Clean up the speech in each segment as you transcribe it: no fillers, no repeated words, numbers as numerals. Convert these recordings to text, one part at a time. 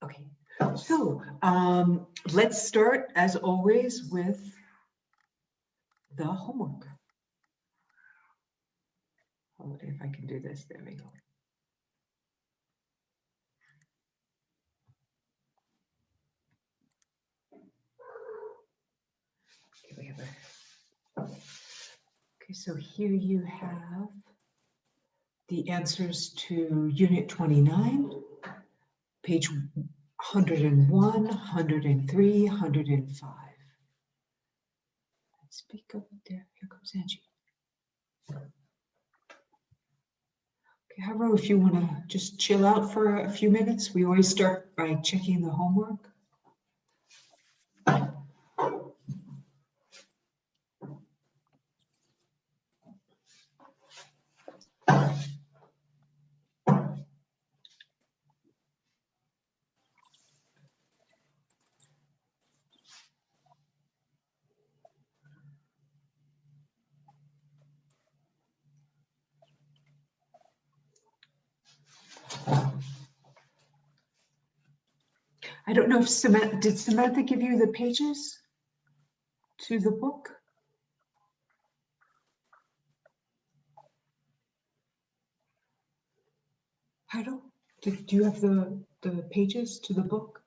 Okay, so let's start as always with the homework. Hold if I can do this, there we go. Okay, we have okay, so here you have the answers to Unit 29, page 101, 103, 105. Let's speak up there. Here comes Angie. Okay, Haro, if you want to just chill out for a few minutes, we always start by checking the homework. I don't know if Samantha, did Samantha give you the pages to the book? Haro, do you have the pages to the book?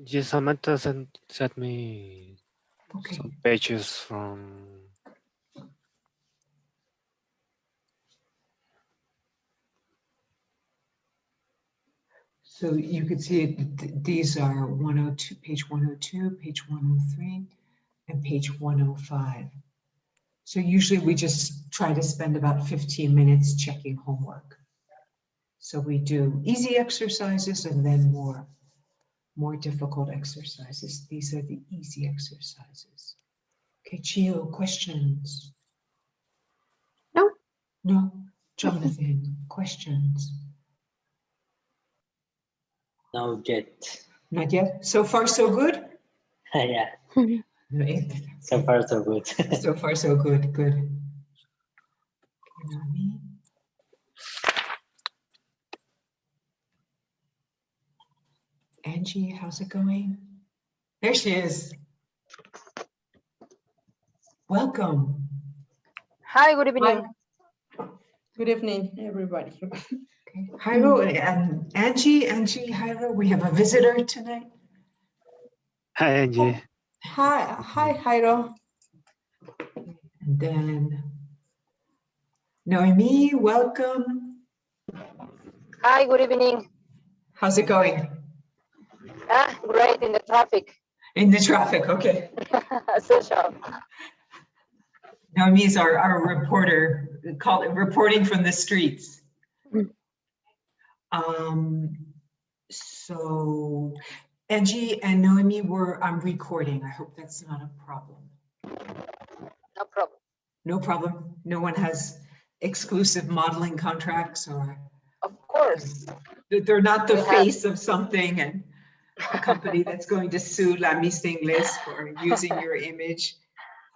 Yes, Samantha sent me Okay. some pages from. So you can see it, these are 102, page 102, page 103, and page 105. So usually we just try to spend about 15 minutes checking homework. So we do easy exercises and then more difficult exercises. These are the easy exercises. Okay, Chio, questions? No. No? Jonathan, questions? Not yet. Not yet? So far, so good? Yeah, so far so good. So far, so good, good. Okay, now me. Angie, how's it going? There she is. Welcome. Hi, good evening. Good evening, everybody. Okay. Jairo and Angie, Jairo, we have a visitor tonight. Hi, Angie. Hi, Jairo. And then Noemi, welcome. Hi, good evening. How's it going? Great in the traffic. In the traffic, okay. Social. Noemi's our reporter, called reporting from the streets. So Angie and Noemi I'm recording. I hope that's not a problem. No problem. No problem. No one has exclusive modeling contracts or Of course. they're not the We have- face of something and a company that's going to sue La Miss Ingles for using your image.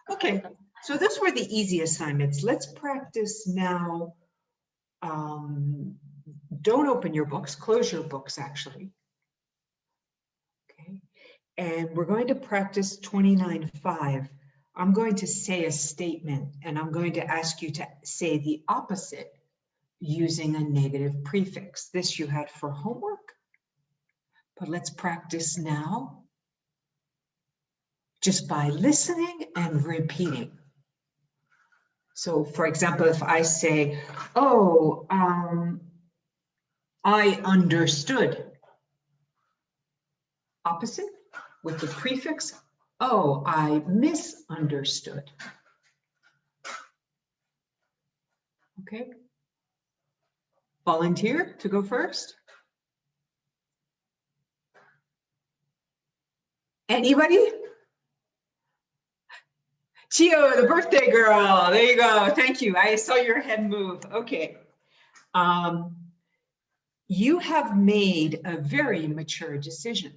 Okay, so those were the easy assignments. Let's practice now. Don't open your books, close your books actually. Okay, and we're going to practice 29.5. I'm going to say a statement and I'm going to ask you to say the opposite using a negative prefix. This you had for homework, but let's practice now just by listening and repeating. So for example, if I say, oh, I understood. Opposite with the prefix, oh, I misunderstood. Okay. Volunteer to go first? Anybody? Chio, the birthday girl. There you go. Thank you. I saw your head move. Okay. You have made a very mature decision.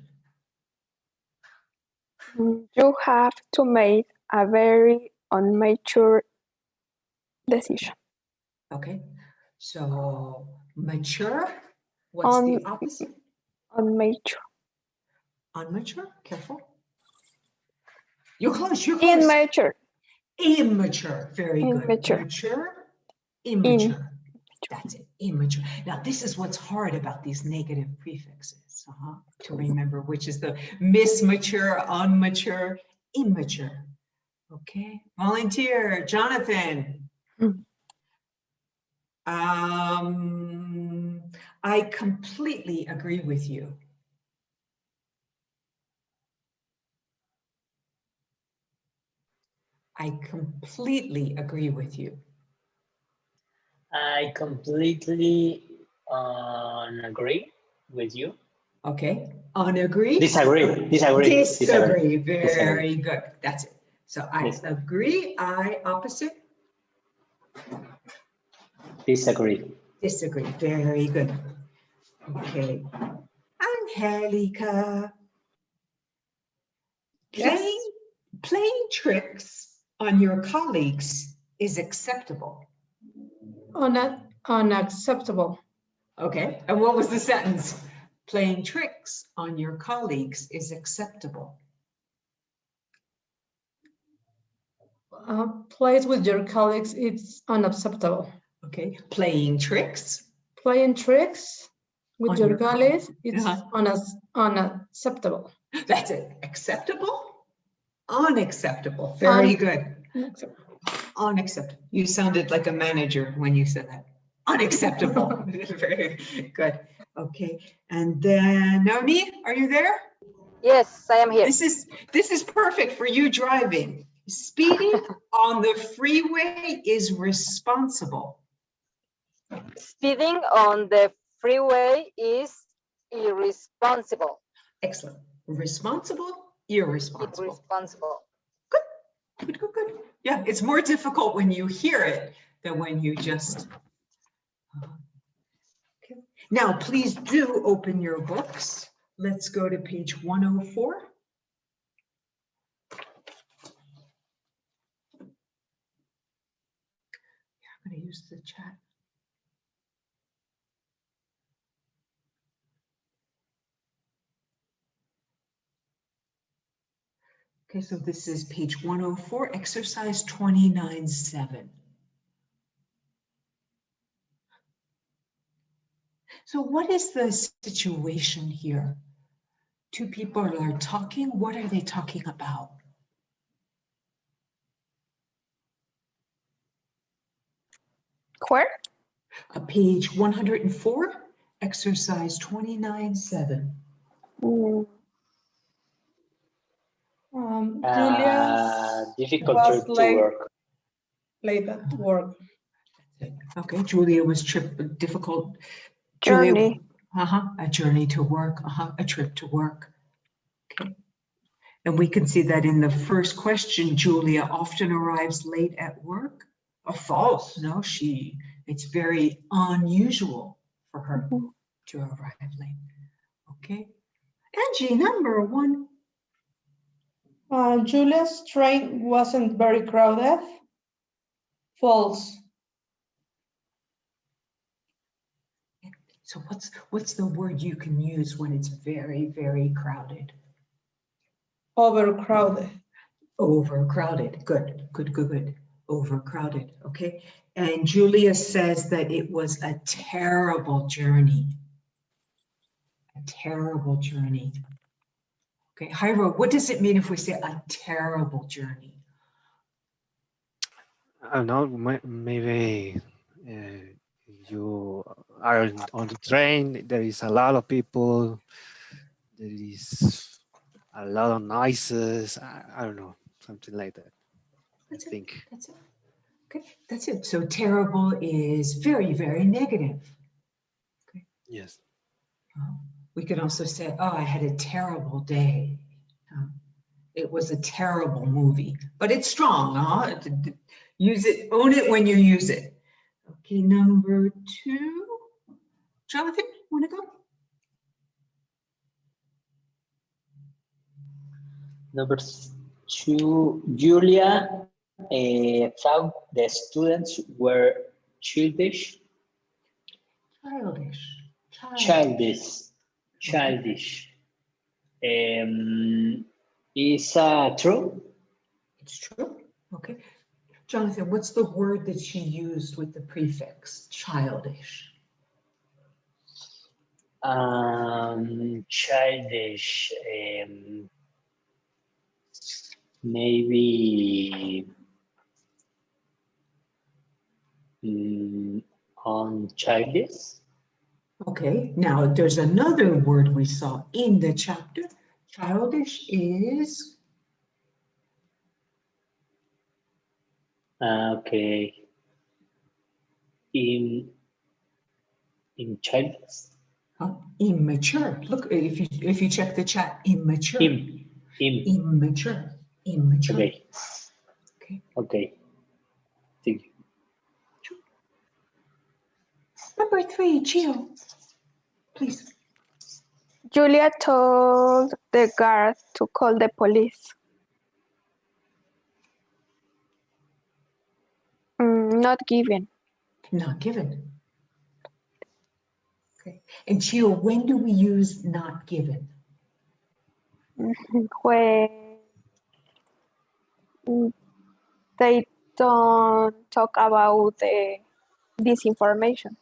You have to make a very unmature decision. Okay. So mature, what's the opposite? Unmature. Unmature, careful. You're close, you're close. Immature. Immature, very good. Immature. Mature, immature. That's it, immature. Now, this is what's hard about these negative prefixes to remember, which is the mismature, unmature, immature. Okay, volunteer, Jonathan. I completely agree with you. I completely agree with you. I completely agree with you. Okay, unagree? Disagree. Disagree, very good. That's it. So I Yes. agree, I opposite? Disagree. Disagree, very good. Okay, Angelica. Playing tricks on your colleagues is acceptable. Unacceptable. Okay, and what was the sentence? Playing tricks on your colleagues is acceptable. Plays with your colleagues, it's unacceptable. Okay, playing tricks. Playing tricks with On your your colleagues, it's Uh-huh. unacceptable. That's it. Acceptable? Unacceptable. Very good. Unacceptable. Unacceptable. You sounded like a manager when you said that. Unacceptable. Very good. Okay. And then Naomi, are you there? Yes, I am here. This is perfect for you driving. Speeding on the freeway is responsible. Speeding on the freeway is irresponsible. Excellent. Responsible, irresponsible. Irresponsible. Good, good, good. Yeah, it's more difficult when you hear it than when you just. Okay. Now, please do open your books. Let's go to page 104. I'm going to use the chat. Okay, so this is page 104, exercise 29-7. So what is the situation here? Two people are talking. What are they talking about? Where? Page 104, exercise 29-7. Julia Difficult was trip to late. work. late at work. Okay, Julia was difficult. Journey. Julia, a journey to work, a trip to work. Okay. And we can see that in the first question, Julia often arrives late at work. False, no, it's very unusual for her to arrive late. Okay. Angie, number 1. Julia's train wasn't very crowded. False. So what's the word you can use when it's very, very crowded? Overcrowded. Overcrowded. Good, good, good, good. Overcrowded. Okay. And Julia says that it was a terrible journey. A terrible journey. Okay, Jairo, what does it mean if we say a terrible journey? I don't know, maybe you are on the train, there is a lot of people, there is a lot of noises, I don't know, something like that. That's I think. That's it. Okay, that's it. So terrible is very, very negative. Okay. Yes. We could also say, oh, I had a terrible day. It was a terrible movie, but it's strong. Use it, own it when you use it. Okay, number 2. Jonathan, want to go? Number 2, Julia thought the students were childish. Childish. Childish. Is true. It's true. Okay. Jonathan, what's the word that she used with the prefix childish? Childish. Maybe on childish. Okay, now there's another word we saw in the chapter. Childish is, Okay. In childish. immature. Look, if you check the chat, immature. Im. Immature. Immature. Okay. Okay. Okay. Thank you. Number 3, Gio, please. Julia told the guard to call the police. Not given. Not given. Okay. And Gio, when do we use not given? When they don't talk about this information.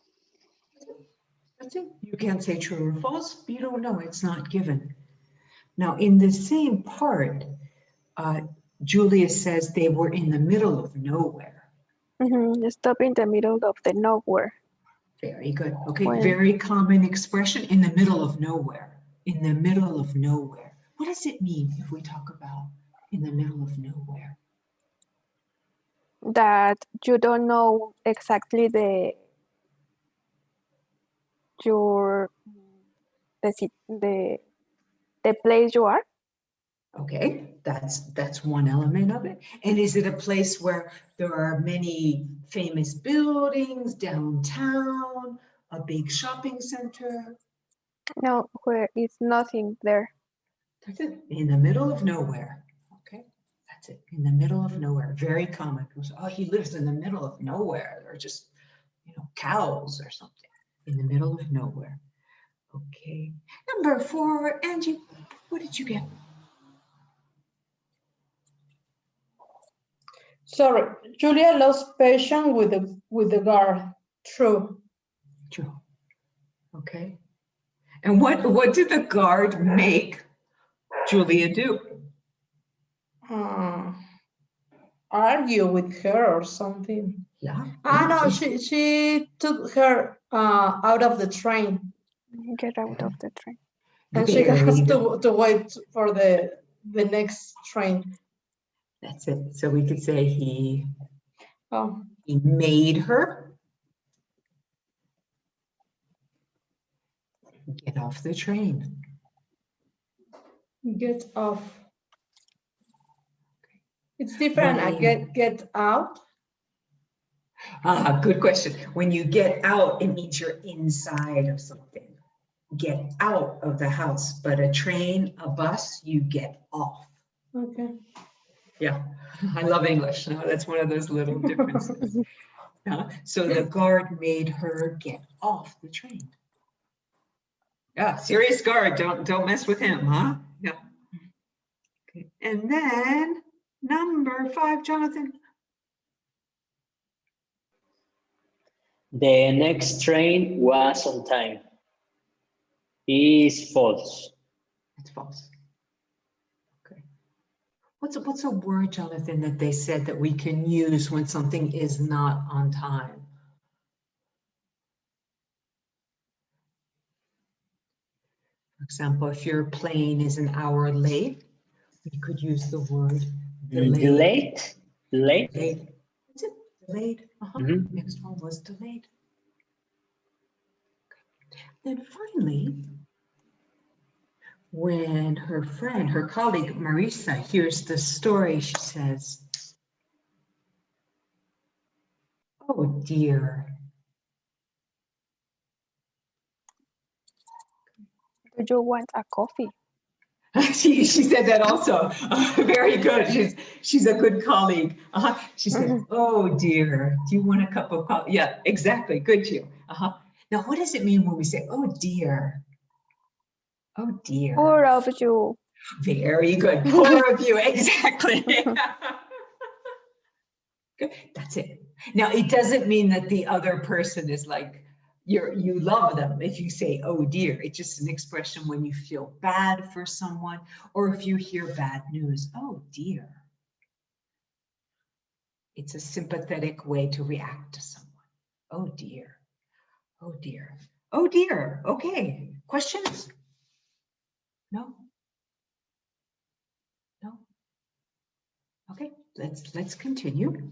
That's it. You can't say true or false. You don't know. It's not given. Now, in the same part, Julia says they were in the middle of nowhere. Stop in the middle of the nowhere. Very good. Okay, When- very common expression, in the middle of nowhere. In the middle of nowhere. What does it mean if we talk about in the middle of nowhere? That you don't know exactly the place you are. Okay, that's one element of it. And is it a place where there are many famous buildings, downtown, a big shopping center? No, where is nothing there. That's it, in the middle of nowhere. Okay, that's it, in the middle of nowhere. Very common. Oh, he lives in the middle of nowhere. Or just, cows or something. In the middle of nowhere. Okay, number 4, Angie, what did you get? Sorry, Julia lost patience with the guard. True. True. Okay. And what did the guard make Julia do? Argue with her or something. Yeah. No, she took her out of the train, Get out of the train. and she Very has good. to wait for the next train. That's it. So we could say he Oh, made her get off the train. get off. It's different. I get out. Good question. When you get out, it means you're inside of something. Get out of the house, but a train, a bus, you get off. Okay. Yeah, I love English. That's one of those little differences. So the guard made her get off the train. Yeah, serious guard. Don't mess with him, huh? Yeah. Okay. And then number 5, Jonathan. The next train was on time. Is false. It's false. Okay. What's a word, Jonathan, that they said that we can use when something is not on time? For example, if your plane is an hour late, we could use the word delayed. Delayed. Delayed. Delayed. That's it. Delayed. Mhm. Next one was delayed. Then finally, when her friend, her colleague Marisa hears the story, she says, "Oh dear." Do you want a coffee? She said that also. Very good. She's a good colleague. She said, "Oh dear, do you want a cup of coffee?" Yeah, exactly. Good, Gio. Now, what does it mean when we say, "Oh dear"? Oh dear. Poor of you. Very good. Poor of you, exactly. Good. That's it. Now, it doesn't mean that the other person is like, you love them if you say, oh dear. It's just an expression when you feel bad for someone, or if you hear bad news, oh dear. It's a sympathetic way to react to someone. Oh dear. Oh dear. Oh dear. Okay. Questions? No? No? Okay, let's continue.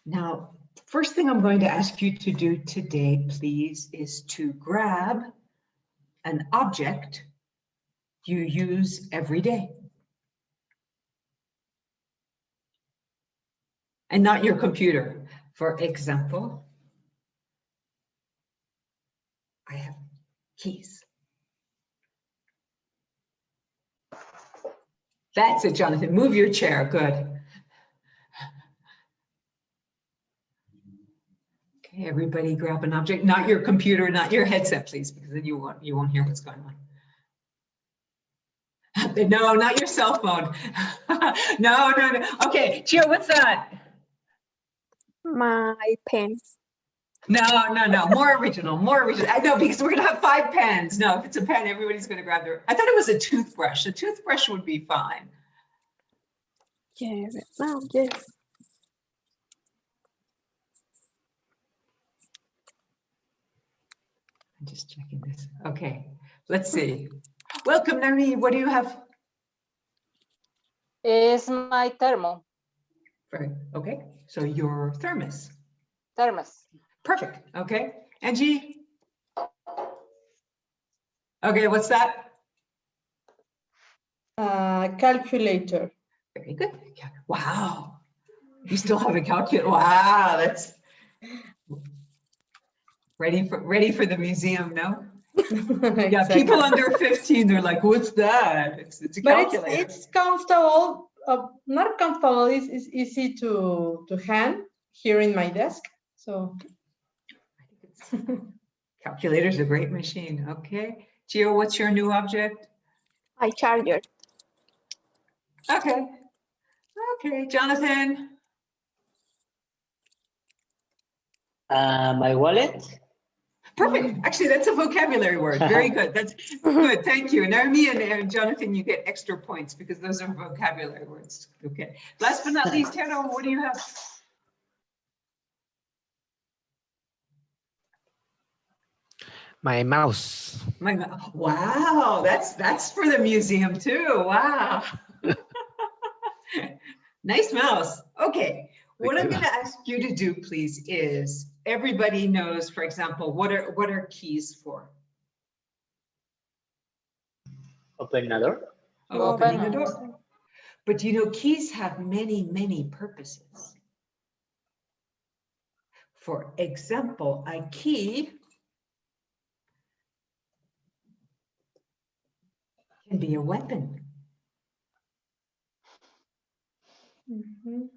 Now, first thing I'm going to ask you to do today, please, is to grab an object you use every day. And not your computer. For example, I have keys. That's it, Jonathan. Move your chair. Good. Okay, everybody grab an object, not your computer, not your headset, please, because then you won't hear what's going on. No, not your cell phone. No. Okay, Gio, what's that? My pen. No. More original. I know, because we're gonna have 5 pens. No, if it's a pen, everybody's gonna grab their. I thought it was a toothbrush. A toothbrush would be fine. Yes. No, yes. I'm just checking this. Okay, let's see. Welcome, Nari. What do you have? Is my thermo. Right. Okay, so your thermos. Thermos. Perfect. Okay, Angie. Okay, what's that? Calculator. Very good. Wow. You still have a calculator. Wow, that's ready for the museum, no? Yeah, Exactly. people under 15, they're like, what's that? It's a But calculator. it's comfortable, not comfortable, it's easy to hand here in my desk. So Calculator's a great machine. Okay. Gio, what's your new object? My charger. Okay. Okay, Jonathan. My wallet. Perfect. Actually, that's a vocabulary word. Very good. That's good. Thank you. And Army and Jonathan, you get extra points because those are vocabulary words. Okay. Last but not least, Hannah, what do you have? My mouse. Wow, that's for the museum too. Wow. Nice mouse. Okay. What I'm going to ask you to do, please, is everybody knows, for example, what are keys for? Open a door. Opening a door. But you know, keys have many purposes. For example, a key can be a weapon. mhm.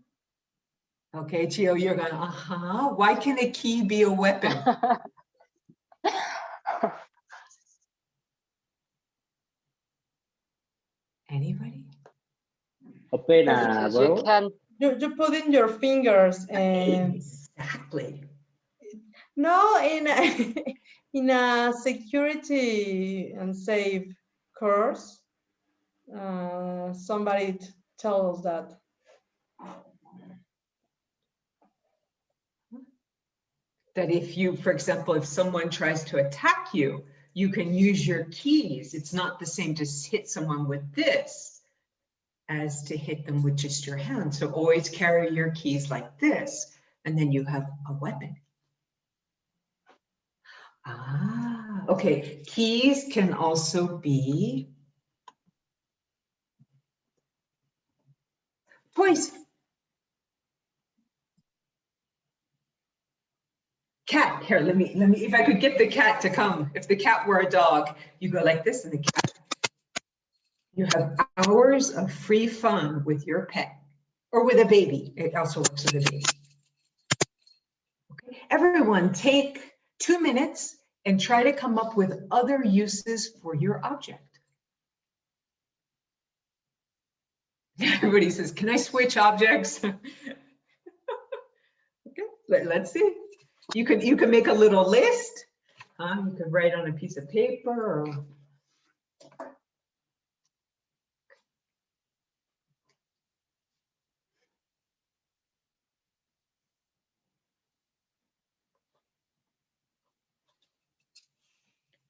Okay, Gio, you're going, why can a key be a weapon? Anybody? Open a Because you door. can. You put in your fingers and Exactly. no, in a security and safe course, somebody tells us that. That if you, for example, if someone tries to attack you, you can use your keys. It's not the same to hit someone with this as to hit them with just your hand. So always carry your keys like this, and then you have a weapon. Okay. Keys can also be toys. Cat, here, let me, if I could get the cat to come. If the cat were a dog, you go like this and the cat. You have hours of free fun with your pet or with a baby. It also works with a baby. Okay. Everyone take 2 minutes and try to come up with other uses for your object. Everybody says, can I switch objects? Okay, let's see. You can make a little list. You could write on a piece of paper or.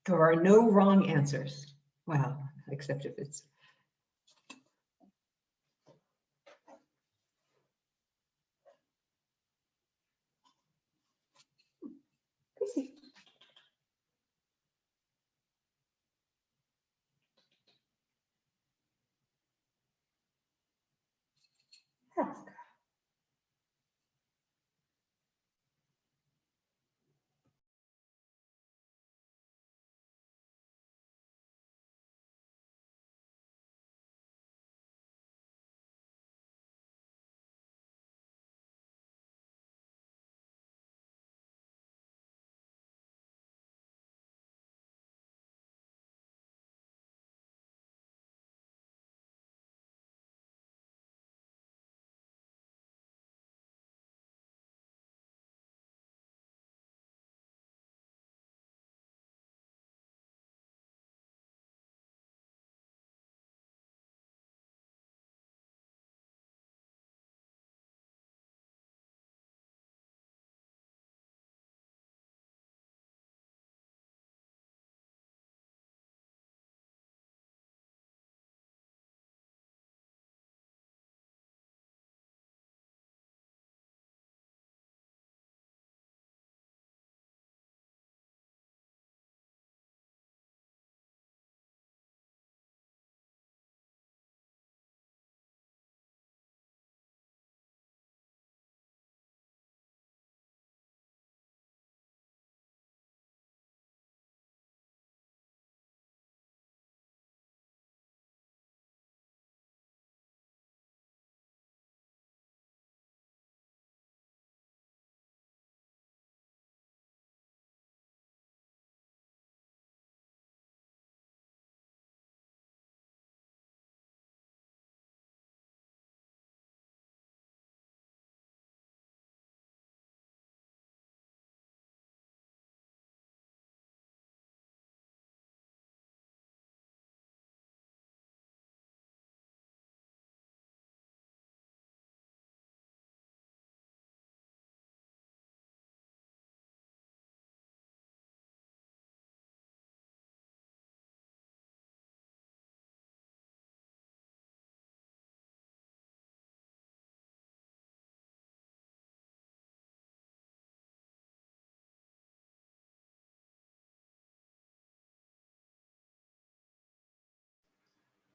There are no wrong answers. Well, except if it's.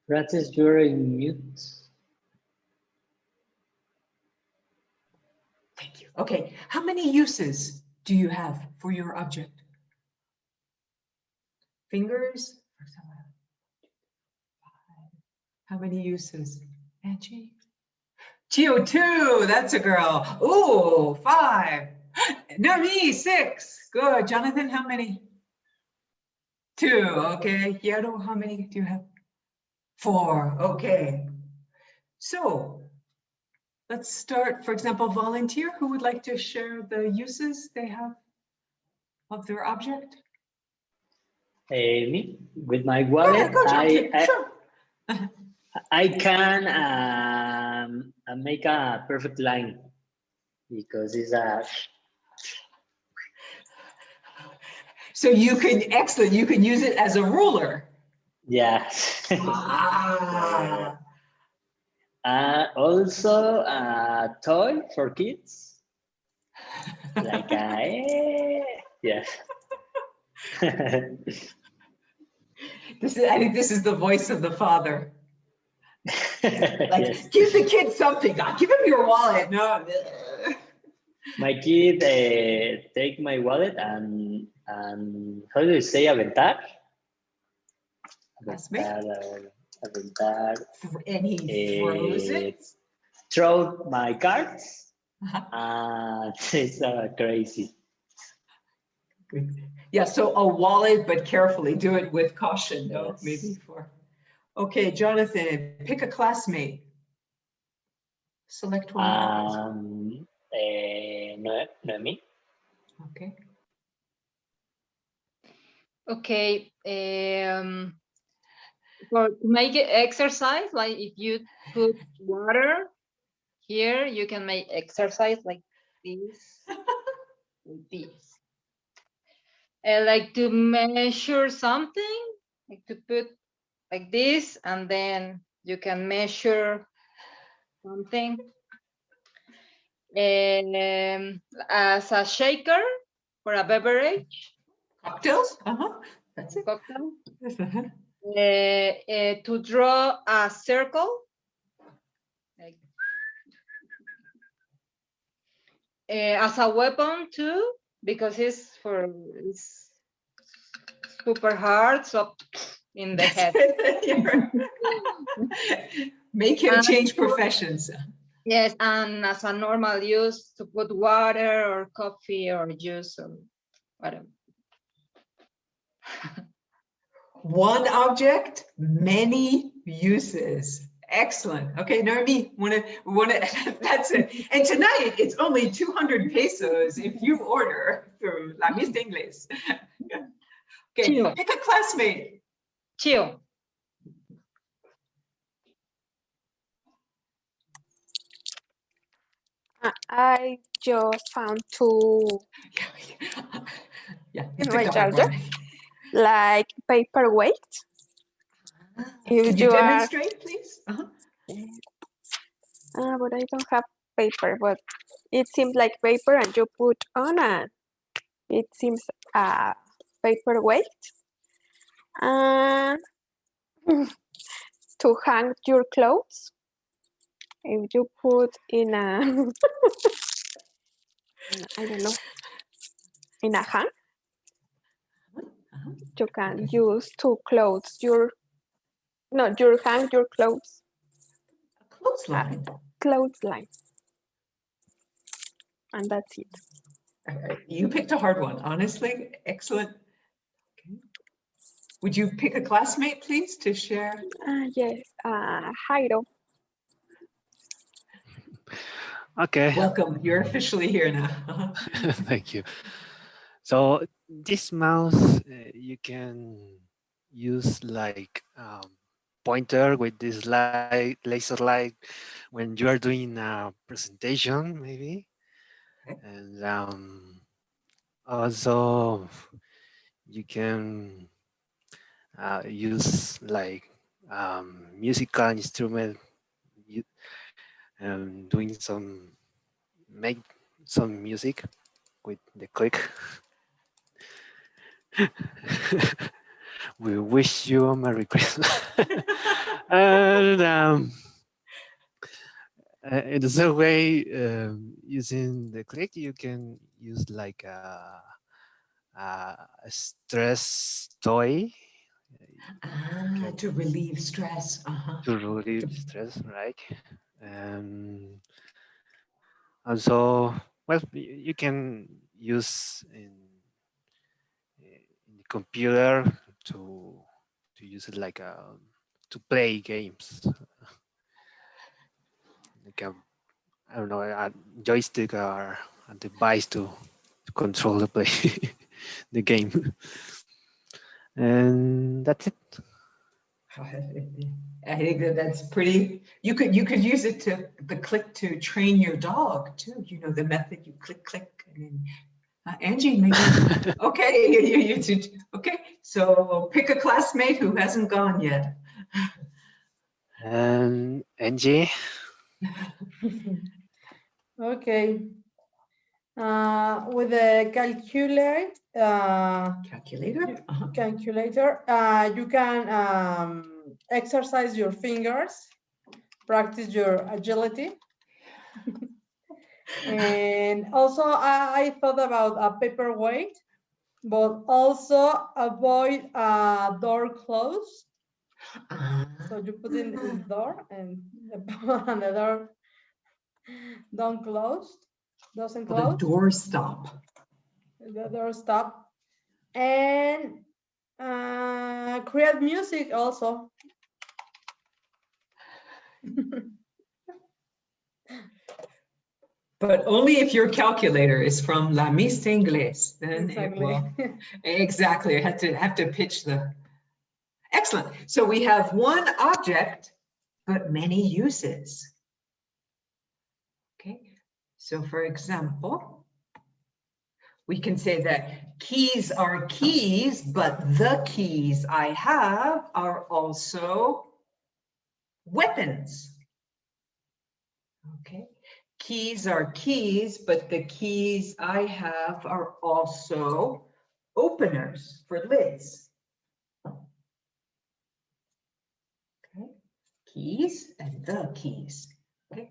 Francis, you're in mute. Thank you. Okay, how many uses do you have for your object? Fingers? How many uses? Angie? Geo, 2, that's a girl. Ooh, 5. No, me, 6. Good. Jonathan, how many? 2, okay. Yero, how many do you have? 4, okay. So let's start, for example, volunteer. Who would like to share the uses they have of their object? Me, with my Yeah, wallet, go, Jonathan. Sure. I can make a perfect line because it's a. So you can, excellent, you can use it as a ruler. Yeah. Ah. Also a toy for kids. Like a, yeah. I think this is the voice of the father. Like, Yes. give the kid something. Give him your wallet. No. My kid take my wallet and how do you say aventar? That's me. Aventar. And he throws it. Throw my cards. Uh-huh. It's crazy. Good. Yeah, so a wallet, but carefully. Do it with caution, no? Yes. Maybe for. Okay, Jonathan, pick a classmate. Select one. Noemi. Okay. Okay. For to make it exercise, like if you put water here, you can make exercise like this, like this. And like to measure something, like to put like this, and then you can measure something. And as a shaker for a beverage, Cocktails? That's it. cocktail, Yes, uh-huh. to draw a circle, like, as a weapon too, because it's super hard, so in the head. Make him change professions. Yes, and as a normal use to put water or coffee or juice or whatever. One object, many uses. Excellent. Okay, Noemi, that's it. And tonight it's only 200 pesos if you order through La Miss de Inglés. Okay, Chill. pick a classmate. Chill. I just found two Yeah, in you my picked a hard charger, one. like paperweight. If Can you you are, demonstrate, please? but I don't have paper, but it seems like paper and you put on and it seems paperweight. And to hang your clothes, if you put in a, I don't know, in a hang, you can Okay. use to clothes your, no, you hang your clothes, A clothesline. clothesline. And that's it. You picked a hard one, honestly. Excellent. Okay. Would you pick a classmate, please, to share? Yes, Jairo. Okay. Welcome. You're officially here now. Thank you. So this mouse, you can use like pointer with this light, laser light when you are doing a presentation, maybe. Okay. And also you can use like musical instrument, doing make some music with the click. We wish you a Merry Christmas. And in the same way, using the click, you can use like a stress toy To relieve stress. to relieve stress, right? Also, well, you can use in the computer to use it like to play games, like I don't know, a joystick or a device to control the play the game. And that's it. I think that's pretty. You could use it to the click to train your dog too. You know the method. You click, and then Angie, maybe. Okay, okay. So pick a classmate who hasn't gone yet. And Angie. Okay. With the calculator, you can exercise your fingers, practice your agility. And also I thought about a paperweight, but also avoid door closed. So you put in the door and the door doesn't close. The door stop. The door stop. And create music also. But only if your calculator is from La Miss Inglés, then it Exactly. will. Exactly, I have to pitch the. Excellent. So we have one object, but many uses. Okay, so for example, we can say that keys are keys, but the keys I have are also weapons. Okay, keys are keys, but the keys I have are also openers for lids. Okay, keys and the keys. Okay,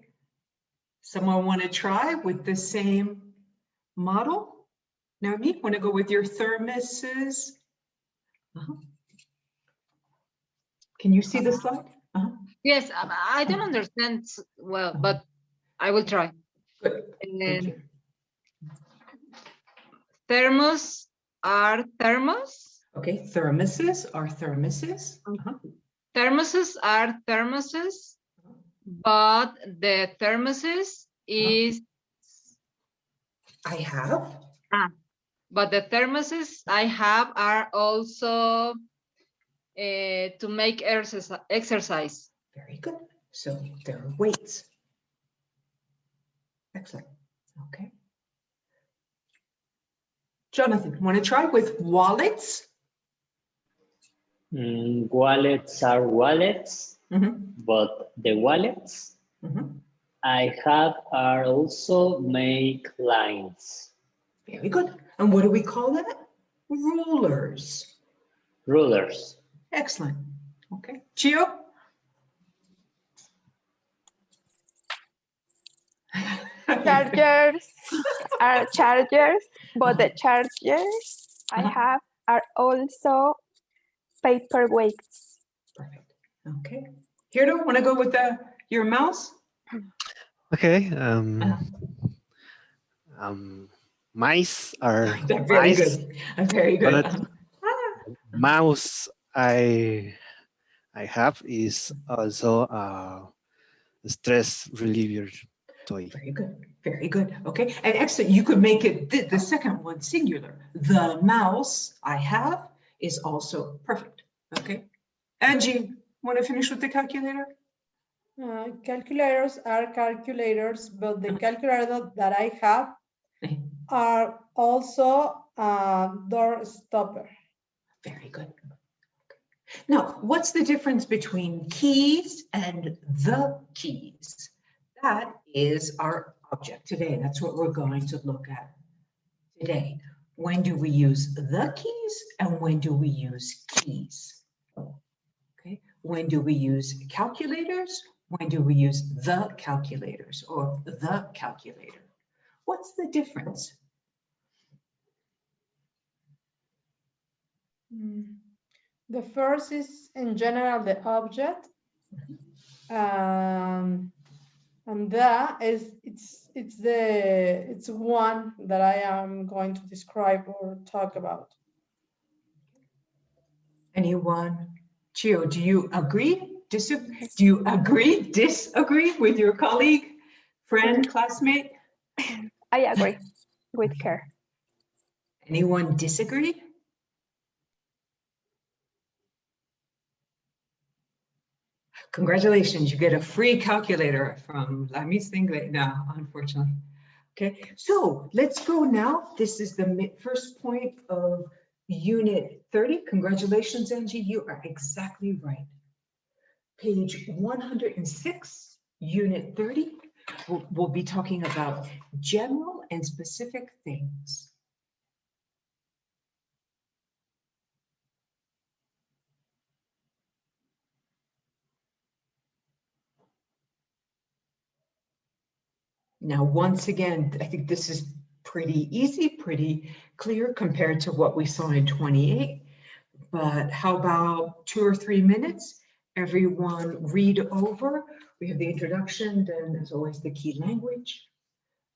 someone want to try with the same model? Naomi, want to go with your thermoses? Can you see the slide? Yes, I don't understand well, but I will try. Good. Thank And you. thermos are thermos. Okay, thermoses are thermoses. Thermoses are thermoses, but the thermoses is I have. but the thermoses I have are also to make exercise. Very good. So there are weights. Excellent. Okay. Jonathan, want to try with wallets? Wallets are wallets, but the wallets I have are also make lines. Very good. And what do we call that? Rulers. Rulers. Excellent. Okay. Chio? Chargers are chargers, but the chargers I have are also paperweights. Perfect. Okay. Hirdo, want to go with your mouse? Okay. Mice are Very mice, good. Very good. but mouse I have is also a stress reliever toy. Very good. Very good. Okay. And excellent. You could make it the second one singular. The mouse I have is also perfect. Okay. Angie, want to finish with the calculator? Calculators are calculators, but the calculator that I have are also door stopper. Very good. Now, what's the difference between keys and the keys? That is our object today. That's what we're going to look at today. When do we use the keys and when do we use keys? Okay. When do we use calculators? When do we use the calculators or the calculator? What's the difference? The first is in general the object, and that is it's one that I am going to describe or talk about. Anyone? Chio, do you agree? Do you agree, disagree with your colleague, friend, classmate? I agree with her. Anyone disagree? Congratulations, you get a free calculator from La Miss Inglés. No, unfortunately. Okay, so let's go now. This is the first point of Unit 30. Congratulations, Angie, you are exactly right. Page 106, Unit 30. We'll be talking about general and specific things. Now, once again, I think this is pretty easy, pretty clear compared to what we saw in 28. But how about 2 or 3 minutes? Everyone read over. We have the introduction, then as always the key language,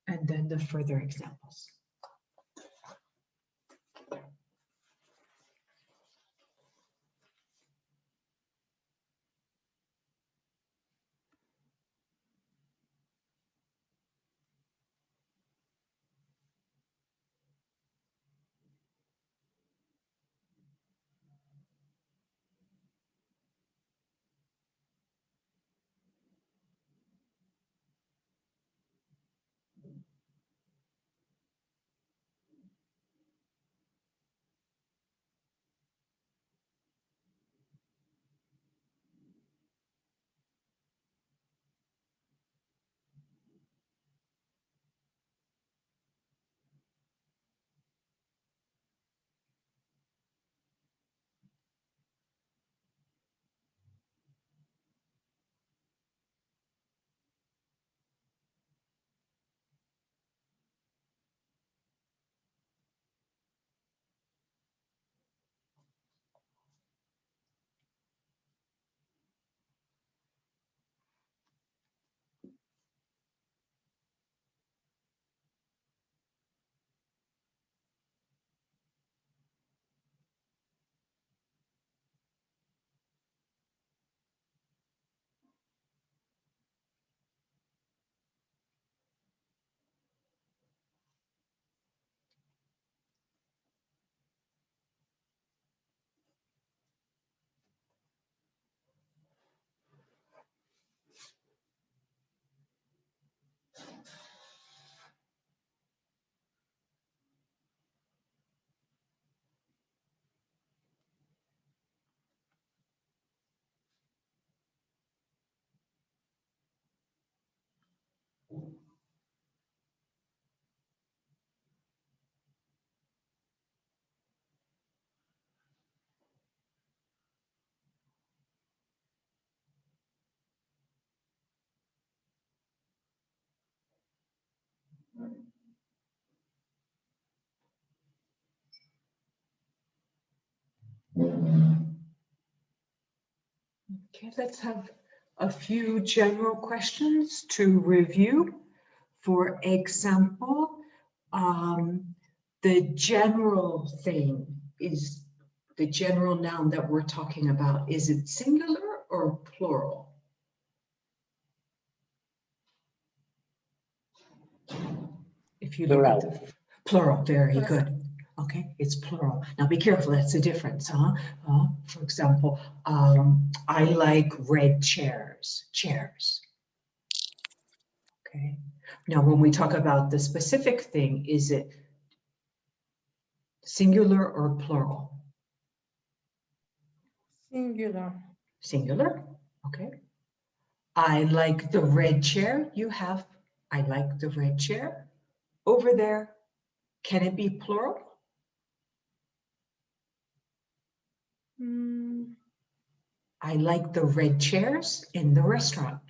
and then the further examples. Okay, let's have a few general questions to review. For example, the general thing is the general noun that we're talking about. Is it singular or plural? If you look at the plural, very good. Okay, it's plural. Now be careful, that's the difference, huh? For example, I like red chairs, chairs. Okay, now when we talk about the specific thing, is it singular or plural? Singular. Singular, okay. I like the red chair. You have, I like the red chair. Over there, can it be plural? Mm, I like the red chairs in the restaurant.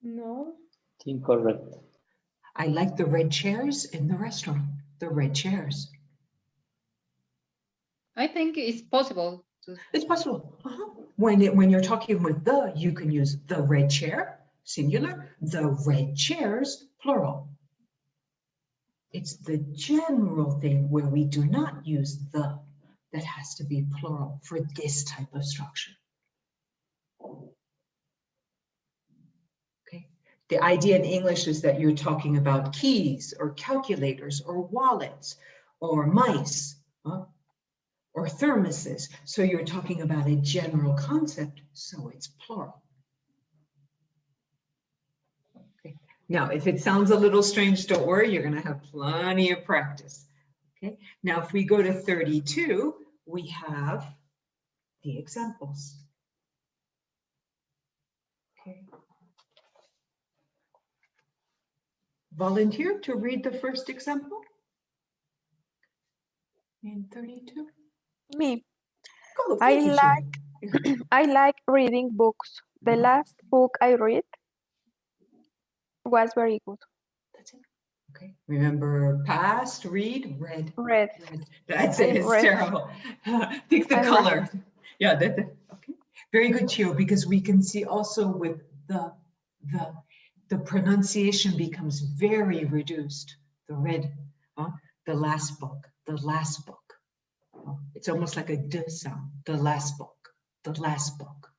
no. Incorrect. I like the red chairs in the restaurant, the red chairs. I think it's possible to. It's possible. When you're talking with the, you can use the red chair, singular, the red chairs, plural. It's the general thing where we do not use the that has to be plural for this type of structure. Okay. The idea in English is that you're talking about keys or calculators or wallets or mice or thermoses. So you're talking about a general concept, so it's plural. Okay. Now, if it sounds a little strange, don't worry, you're going to have plenty of practice. Okay. Now, if we go to 32, we have the examples. Okay. Volunteer to read the first example in 32. Me. Go, I thank you, Sheila. I like reading books. The last book I read was very good. That's it. Okay. Remember past, read, read. Read. That's it. I It's read. terrible. Think the I read. color. Yeah. Okay. Very good, Chio, because we can see also with the pronunciation becomes very reduced. The red, the last book, the last book. It's almost like a D sound. The last book, the last book.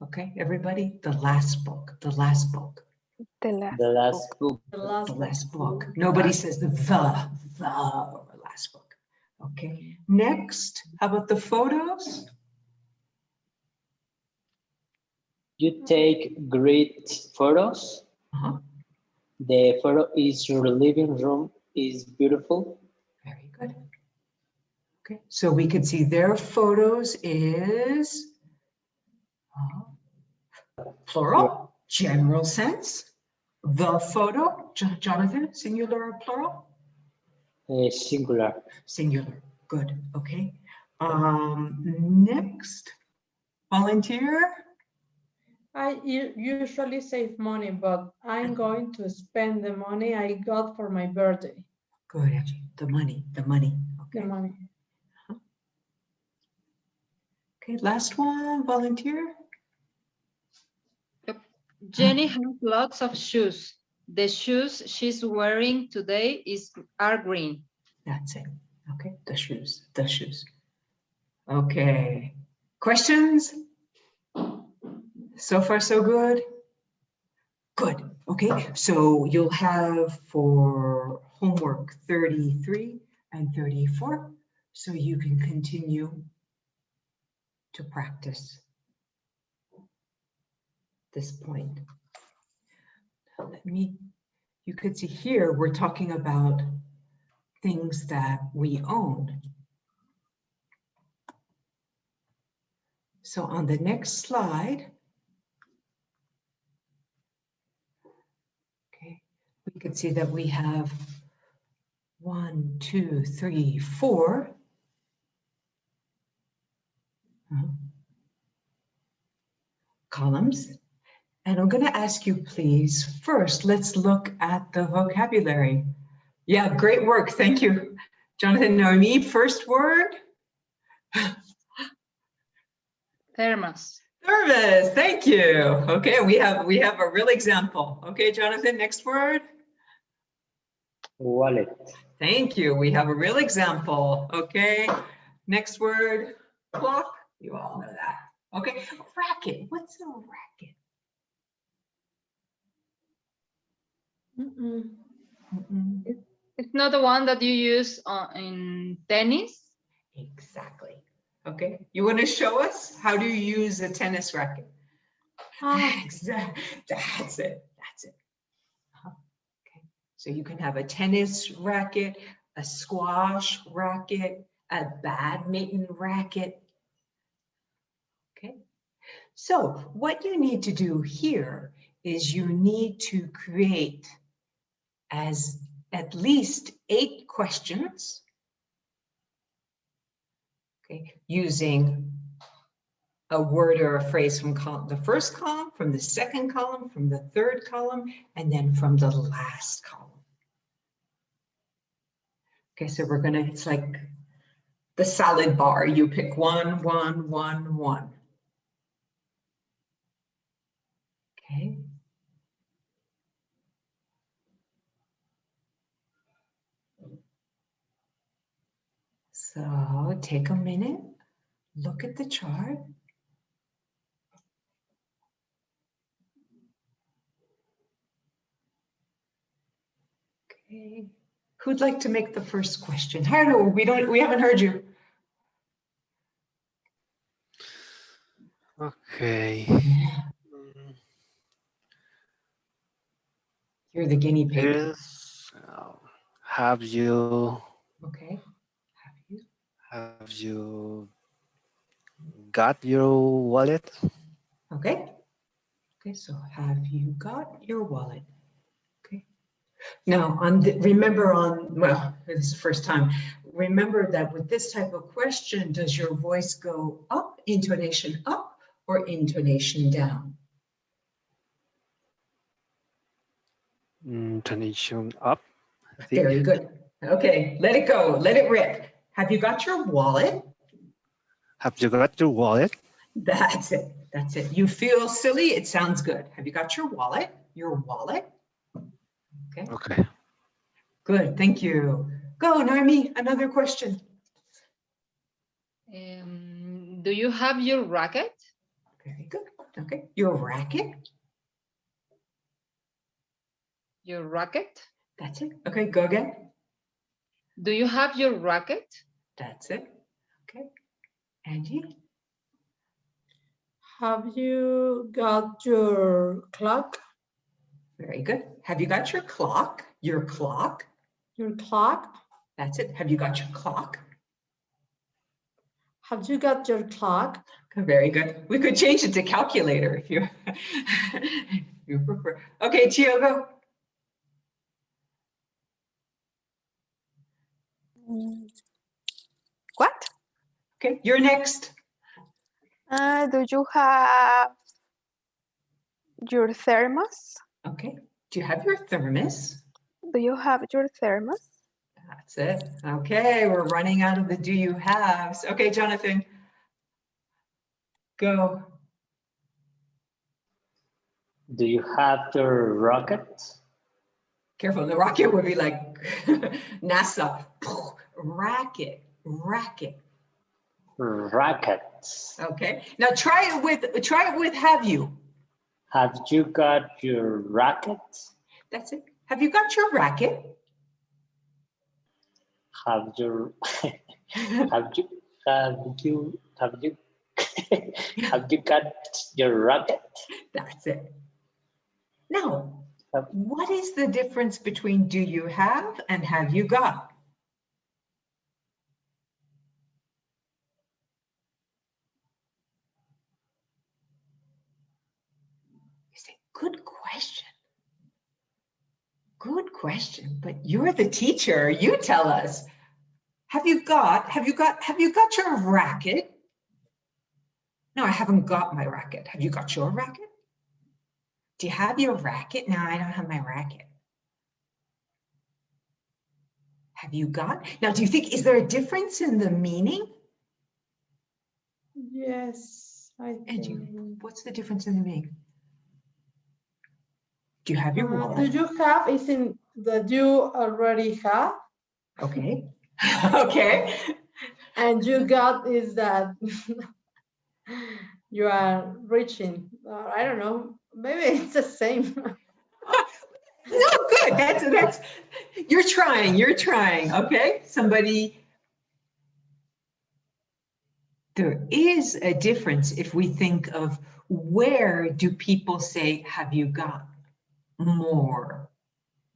Okay, everybody, the last book, the last book. The last, The last book. The The last last book. Nobody says the last book. Okay, next, how about the photos? You take great photos. Uh-huh. The photo is your living room is beautiful. Very good. Okay, so we can see their photos is plural, general sense. The photo, Jonathan, singular or plural? Singular. Singular, good, okay. Next, volunteer. I usually save money, but I'm going to spend the money I got for my birthday. Good, Angie, the money, okay. The money. Okay, last one, volunteer. Jenny has lots of shoes. The shoes she's wearing today are green. That's it, okay, the shoes, the shoes. Okay, questions? So far, so good? Good, okay, so you'll have for homework 33 and 34, so you can continue to practice this point. Now you could see here, we're talking about things that we own. So on the next slide, okay, we could see that we have 1, 2, 3, 4. Columns. And I'm going to ask you, please, first, let's look at the vocabulary. Yeah, great work. Thank you. Jonathan, Noemi, first word. Thermos. Service, thank you. Okay, we have a real example. Okay, Jonathan, next word. Wallet. Thank you. We have a real example. Okay, next word. Clock. You all know that. Okay, racket. What's a racket? Mm-mm. It's not the one that you use in tennis. Exactly. Okay, you want to show us how do you use a tennis racket? Exactly. That's it. That's it. Okay. So you can have a tennis racket, a squash racket, a badminton racket. Okay. So what you need to do here is you need to create at least 8 questions. Okay, using a word or a phrase from the first column, from the second column, from the third column, and then from the last column. Okay, so we're gonna, it's like the salad bar. You pick 1, 1, 1, 1. Okay. So take a minute, look at the chart. Okay. Who'd like to make the first question? Hardo, we haven't heard you. Okay. You're the guinea pig. Yes. Have you Okay. have you got your wallet? Okay. Okay, so have you got your wallet? Okay. Now, remember well, this is the first time. Remember that with this type of question, does your voice go up, intonation up, or intonation down? Intonation up, I think. Very good. Okay, let it go. Let it rip. Have you got your wallet? Have you got your wallet? That's it. That's it. You feel silly. It sounds good. Have you got your wallet? Your wallet? Okay. Okay. Good. Thank you. Go, Naomi. Another question. Do you have your racket? Very good. Okay. Your racket? Your racket? That's it. Okay. Go again. Do you have your racket? That's it. Okay. Angie? Have you got your clock? Very good. Have you got your clock? Your clock? Your clock? That's it. Have you got your clock? Have you got your clock? Okay, very good. We could change it to calculator if you, if you prefer. Okay, Tiogo. What? Okay, you're next. Do you have your thermos? Okay. Do you have your thermos? Do you have your thermos? That's it. Okay, we're running out of the do you haves. Okay, Jonathan. Go. Do you have your rocket? Careful, the rocket would be like NASA. Racket, racket. Rackets. Okay. Now try it with have you. Have you got your racket? That's it. Have you got your racket? Have you have you have you got your racket? That's it. Now, what is the difference between do you have and have you got? You say, good question. Good question, but you're the teacher. You tell us. Have you got your racket? No, I haven't got my racket. Have you got your racket? Do you have your racket? No, I don't have my racket. Have you got? Now, do you think, is there a difference in the meaning? Yes, I And you, think. what's the difference in the meaning? Do you have your Do wallet? you have is in that you already have, Okay. Okay. and you got is that you are reaching. I don't know. Maybe it's the same. No, good. That's, you're trying. Okay. Somebody, there is a difference if we think of where do people say, have you got, more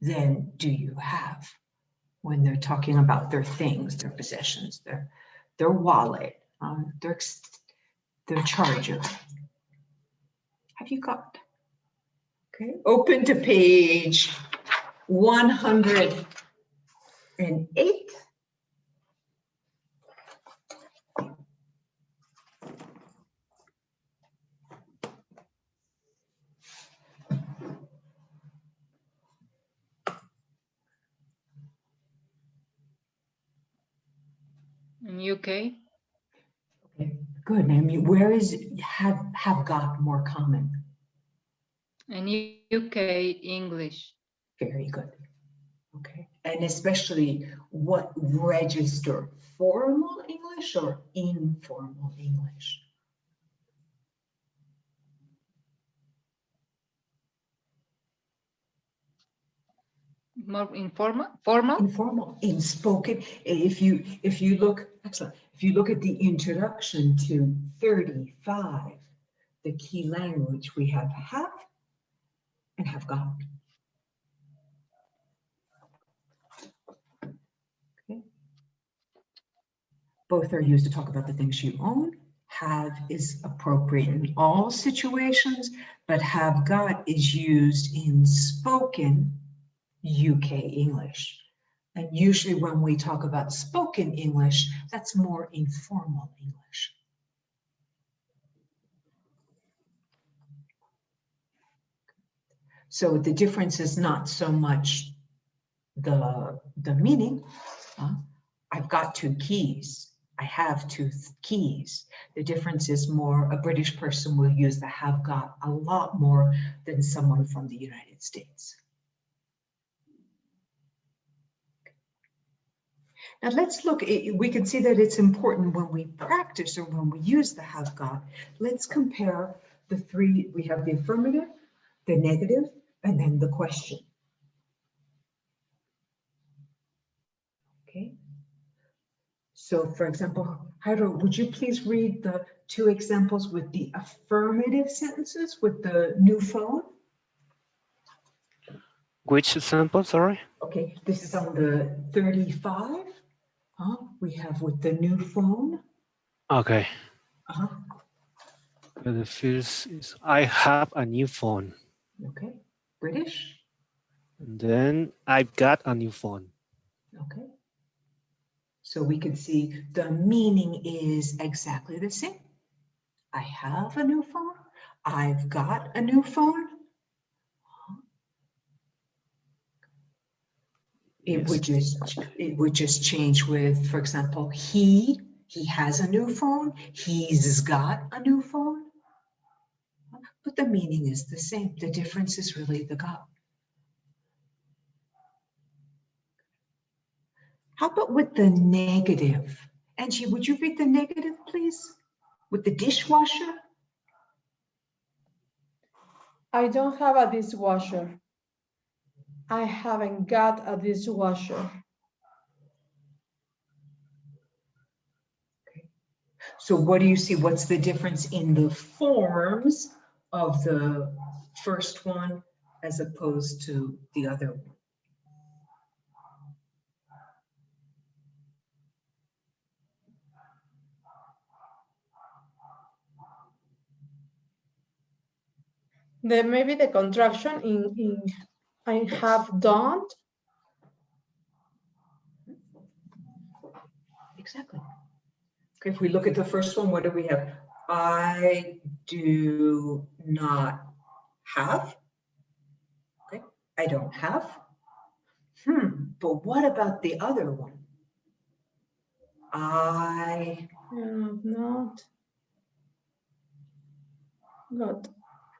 than do you have, when they're talking about their things, their possessions, their wallet, their charger. Have you got? Okay, open to page 108. In UK, Okay, good. I mean, where is have got more common? in UK English. Very good. Okay, and especially what register, formal English or informal English? More informal, formal. Informal, in spoken. If you look, excellent. If you look at the introduction to 35, the key language, we have and have got. Okay. Both are used to talk about the things you own. Have is appropriate in all situations, but have got is used in spoken UK English. And usually when we talk about spoken English, that's more informal English. So the difference is not so much the meaning. I've got 2 keys. I have 2 keys. The difference is more, a British person will use the have got a lot more than someone from the United States. Now let's look, we can see that it's important when we practice or when we use the have got. Let's compare the 3, we have the affirmative, the negative, and then the question. Okay. So for example, Jairo, would you please read the 2 examples with the affirmative sentences with the new phone? Which sample, sorry? Okay, this is on the 35. We have with the new phone. Okay. Uh-huh. The first is, I have a new phone. Okay, British. And then I've got a new phone. Okay. So we can see the meaning is exactly the same. I have a new phone. I've got a new phone. It would just change with, for example, he has a new phone. He's got a new phone. But the meaning is the same. The difference is really the got. How about with the negative? Angie, would you read the negative, please? With the dishwasher? I don't have a dishwasher. I haven't got a dishwasher. Okay. So what do you see? What's the difference in the forms of the first one as opposed to the other one? Then maybe the contraction in I have done. Exactly. Okay, if we look at the first one, what do we have? I do not have. Okay, I don't have. But what about the other one? I have not got.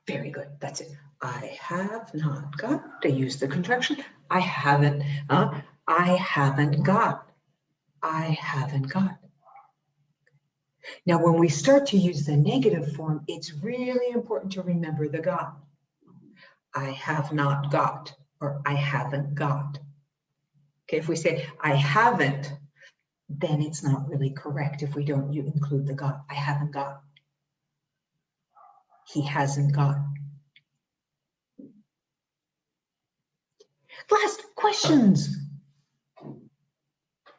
Very good. That's it. I have not got. To use the contraction. I haven't. I haven't got. I haven't got. Now, when we start to use the negative form, it's really important to remember the got. I have not got, or I haven't got. Okay, if we say I haven't, then it's not really correct if we don't include the got. I haven't got. He hasn't got. Last questions.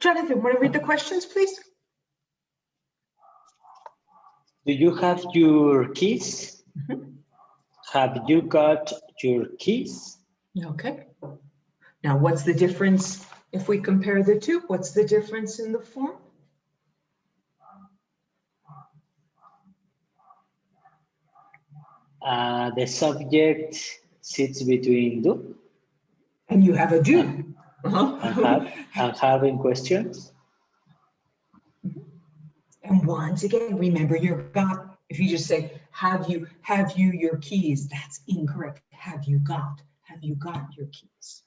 Jonathan, want to read the questions, please? Do you have your keys? Mhm. Have you got your keys? Okay. Now, what's the difference if we compare the two? What's the difference in the form? The subject sits between do And you have a do. and having questions. And once again, remember your got. If you just say, have you your keys? That's incorrect. Have you got your keys?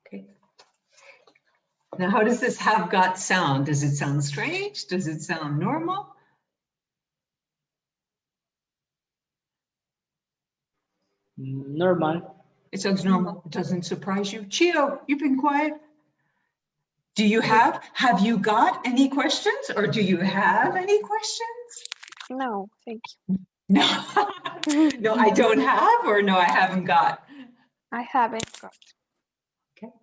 Okay. Now, how does this have got sound? Does it sound strange? Does it sound normal? Normal. It sounds normal. It doesn't surprise you. Chio, you've been quiet. Do you have you got any questions, or do you have any questions? No, thank No, you. no, I don't have, or no, I haven't got. I haven't got. Okay.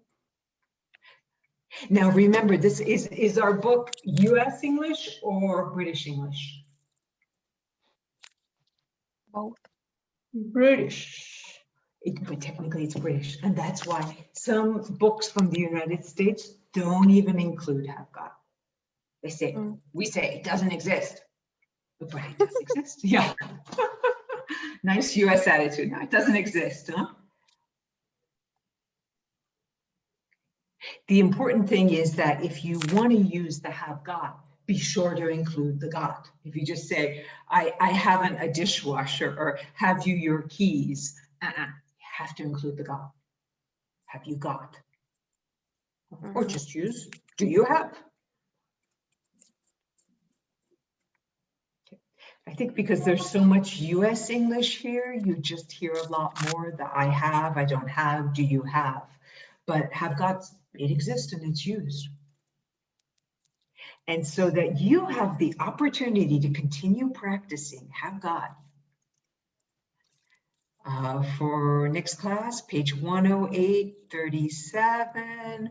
Now remember, this is our book US English or British English? Both. British. But technically it's British, and that's why some books from the United States don't even include have got. They say, we say it doesn't exist. But it does exist, yeah. Nice US attitude. No, it doesn't exist, huh? The important thing is that if you want to use the have got, be sure to include the got. If you just say, I haven't a dishwasher, or have you your keys, you have to include the got. Have you got? Or just use, do you have? Okay. I think because there's so much US English here, you just hear a lot more the I have, I don't have, do you have? But have got, it exists and it's used. And so that you have the opportunity to continue practicing have got. For next class, page 108, 37,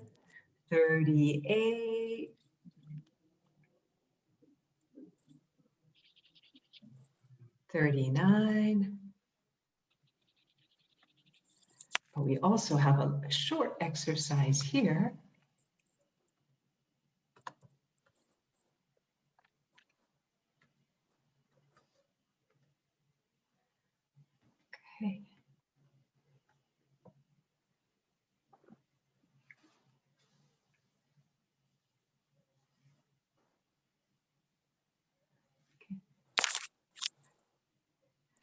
38, 39. But we also have a short exercise here. Okay.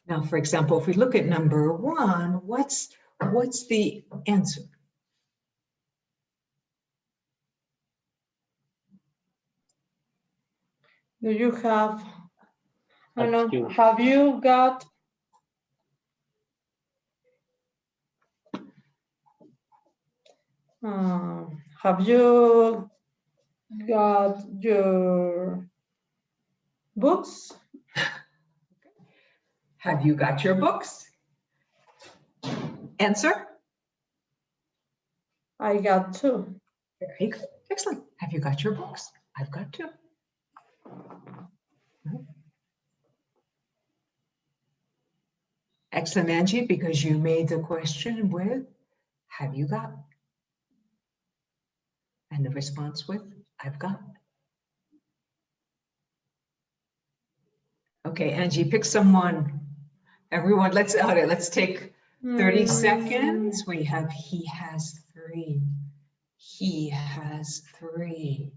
Now, for example, if we look at number 1, what's the answer? Do you have, I don't Have know, you. have you got have you got your books? Have you got your books? Answer? I got 2. Very good. Excellent. Have you got your books? I've got 2. Excellent, Angie, because you made the question with, have you got? And the response with, I've got. Okay, Angie, pick someone Everyone, let's take 30 Mm, seconds. We have he has 3. He has 3.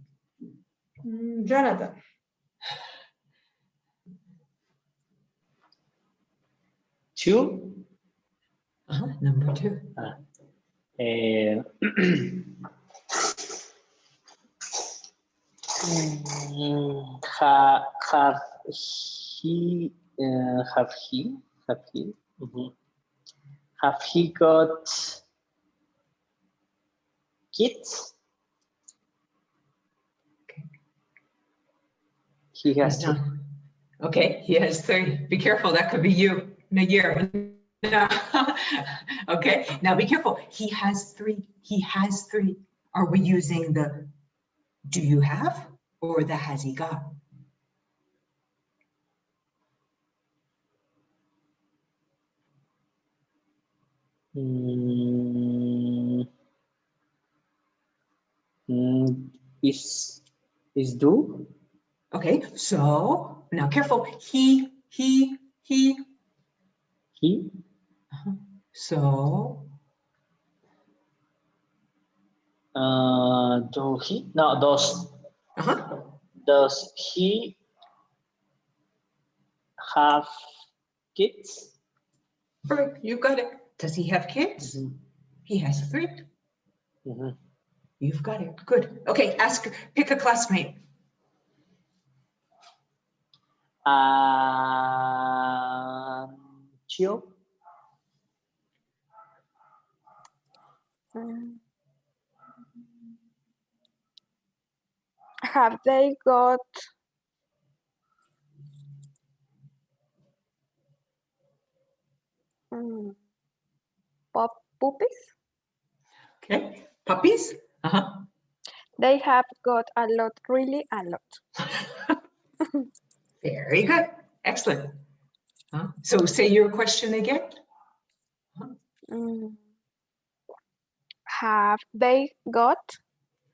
Jonathan. Two. Number 2. Uh, have he mhm. Have he got kids? Okay. He has He's two. not. Okay, he has 3. Be careful, that could be you in a year. No. Okay, now be careful. He has 3. He has 3. Are we using the do you have or the has he got? Is do? Okay, so now careful. He. He? So Do he? No, uh-huh. does he have kids? Perfect, you got it. Does he have kids? He has 3. Mhm. You've got it. Good. Okay, pick a classmate. Chio? Have they got puppies? Okay, puppies? Uh-huh. They have got a lot, really a lot. Very good. Excellent. So say your question again. Have they got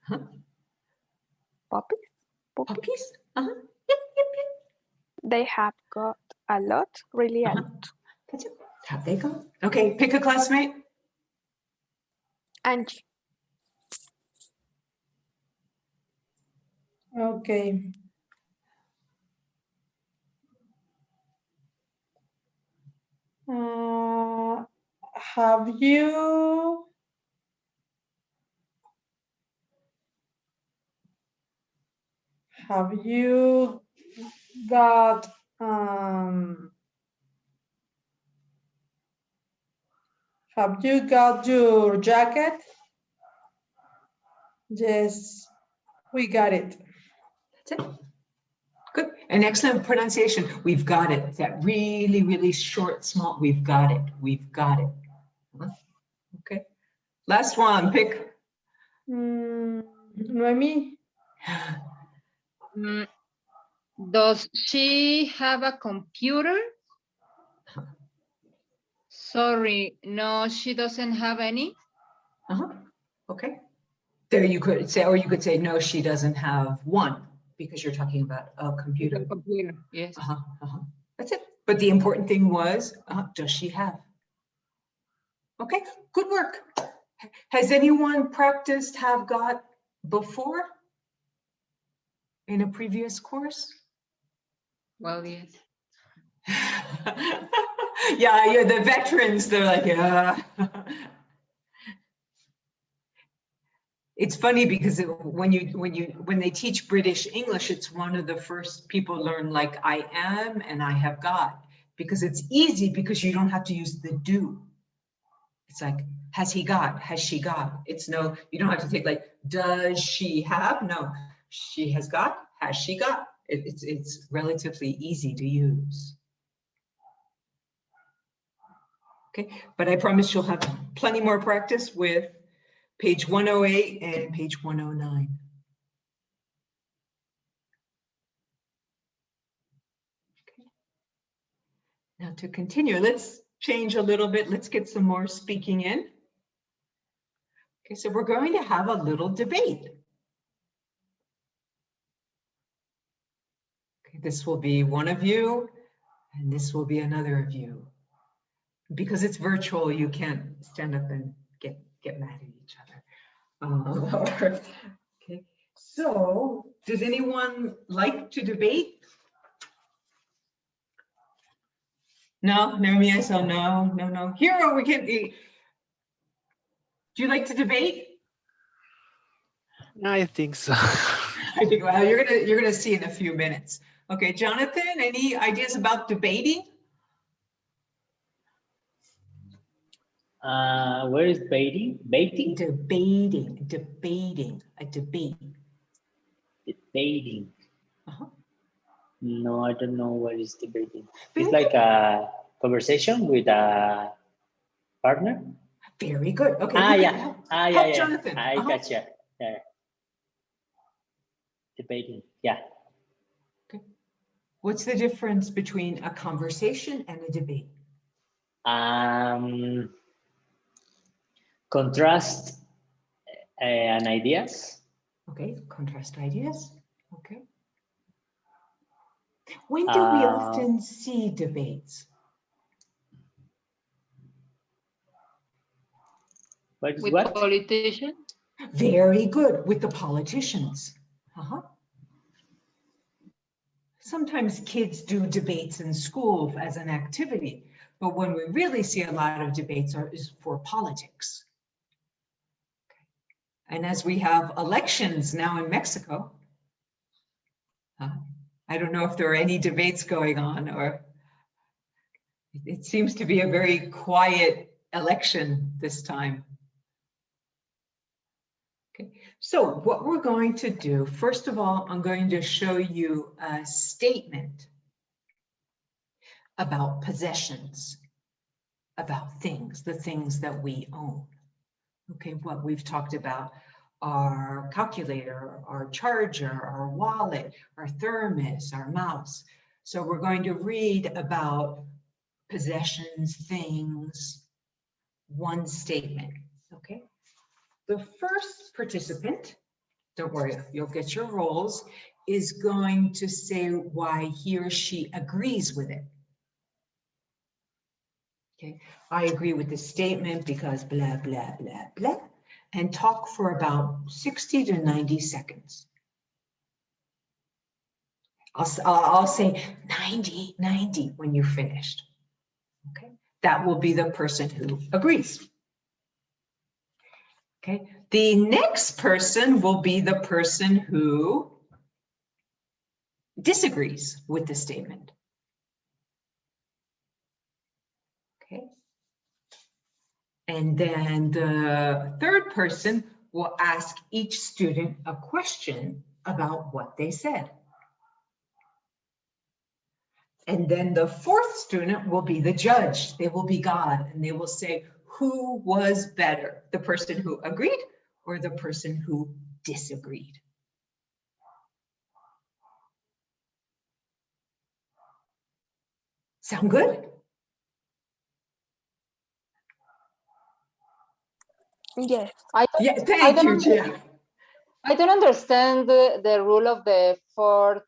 Huh? puppies? Puppies? Uh-huh. Yep, yep, yep. They have got a lot, really a lot. That's it. Have they got? Okay, pick a classmate. Angie. Okay. Have you got your jacket? Yes, we got it. That's it. Good. And excellent pronunciation. We've got it. That really, really short, small. We've got it. We've got it. Okay. Last one. Pick. Noemi. Does she have a computer? Sorry, no, she doesn't have any. Okay. There you could say, or you could say, no, she doesn't have one, because you're talking about a computer. Computer, yes. That's it. But the important thing was, does she have? Okay, good work. Has anyone practiced have got before in a previous course? Well, yes. Yeah, the veterans, they're like, yeah. It's funny because when they teach British English, it's one of the first people learn like I am and I have got, because it's easy because you don't have to use the do. It's like, has he got? Has she got? It's no, you don't have to take like, does she have? No, she has got, has she got? It's relatively easy to use. Okay, but I promise you'll have plenty more practice with page 108 and page 109. Okay. Now to continue, let's change a little bit. Let's get some more speaking in. Okay, so we're going to have a little debate. Okay, this will be one of you, and this will be another of you. Because it's virtual, you can't stand up and get mad at each other. Okay, so does anyone like to debate? No, Nermia, so no. Hero, we can. Do you like to debate? I think so. I think, well, you're gonna see in a few minutes. Okay, Jonathan, any ideas about debating? Where is baiting? Baiting? Debating, a debate. Debating. Uh-huh. No, I don't know what is debating. Very It's like a conversation with a partner. Very good. Okay. Ah, you yeah. can help- Ah, help yeah. Jonathan. I Uh-huh. gotcha. Yeah. Debating. Yeah. What's the difference between a conversation and a debate? Contrast and ideas. Okay, contrast ideas. Okay. When do we often see debates? What is With what? politicians? Very good, with the politicians. Uh-huh. Sometimes kids do debates in school as an activity, but when we really see a lot of debates is for politics. And as we have elections now in Mexico, I don't know if there are any debates going on, or it seems to be a very quiet election this time. Okay, so what we're going to do, first of all, I'm going to show you a statement about possessions, about things, the things that we own. Okay, what we've talked about, our calculator, our charger, our wallet, our thermos, our mouse. So we're going to read about possessions, things, one statement, okay? The first participant, don't worry, you'll get your roles, is going to say why he or she agrees with it. Okay, I agree with the statement because blah, blah, blah, blah, and talk for about 60 to 90 seconds. I'll say 90 when you've finished. Okay, that will be the person who agrees. Okay, the next person will be the person who disagrees with the statement. Okay. And then the third person will ask each student a question about what they said. And then the fourth student will be the judge. They will be God, and they will say, who was better, the person who agreed or the person who disagreed? Sound good? Yes. Yeah, thank you, Gia. I don't understand the rule of the fourth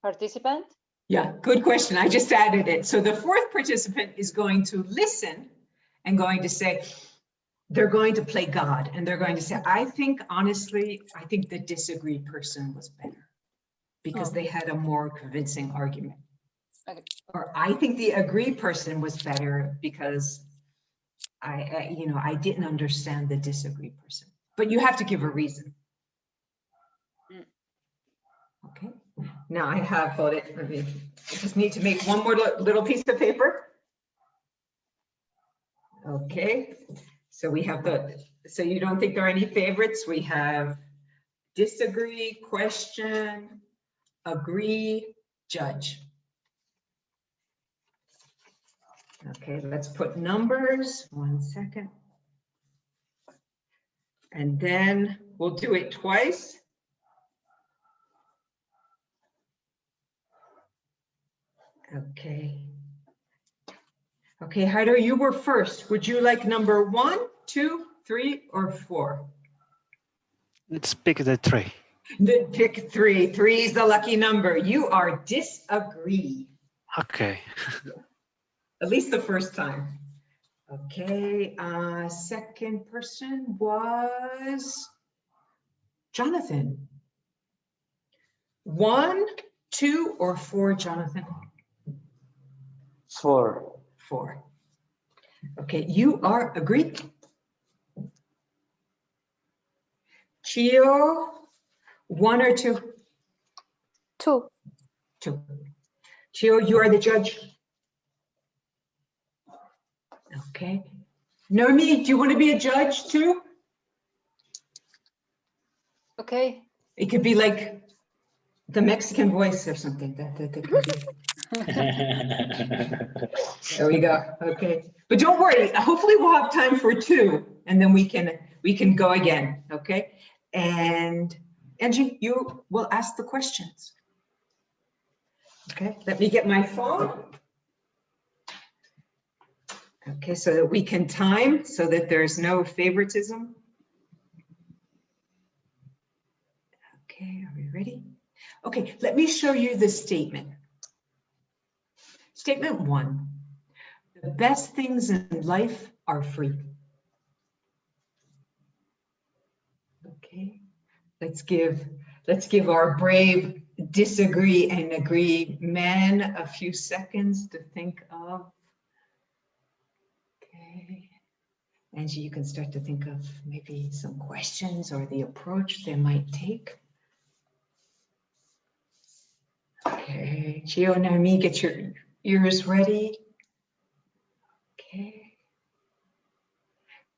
participant. Yeah, good question. I just added it. So the fourth participant is going to listen and going to say, they're going to play God, and they're going to say, I think, honestly, I think the disagreed person was better because they had a more convincing argument. Okay. Or I think the agreed person was better because I didn't understand the disagreed person. But you have to give a reason. Okay. Now I have, hold it, I just need to make one more little piece of paper. Okay. So we have so you don't think there are any favorites? We have disagree, question, agree, judge. Okay, let's put numbers, 1 second. And then we'll do it twice. Okay. Okay, Heider, you were first. Would you like number 1, 2, 3, or 4? Let's pick the 3. Pick 3. 3 is the lucky number. You are disagree. Okay. at least the first time. Okay, second person was Jonathan. 1, 2, or 4, Jonathan? 4. 4. Okay, you are agreed. Chio, 1 or 2? 2. 2. Chio, you are the judge. Okay. Nomi, do you want to be a judge too? Okay. It could be like the Mexican voice or something. That could be. There we go. Okay. But don't worry. Hopefully we'll have time for 2 and then we can go again. Okay. And Angie, you will ask the questions. Okay. Let me get my phone. Okay, so that we can time so that there's no favoritism. Okay, are we ready? Okay, let me show you the statement. Statement 1, the best things in life are free. Okay, let's give our brave disagree and agree men a few seconds to think of. Okay. Angie, you can start to think of maybe some questions or the approach they might take. Okay, Gio, Naomi, get your ears ready. Okay.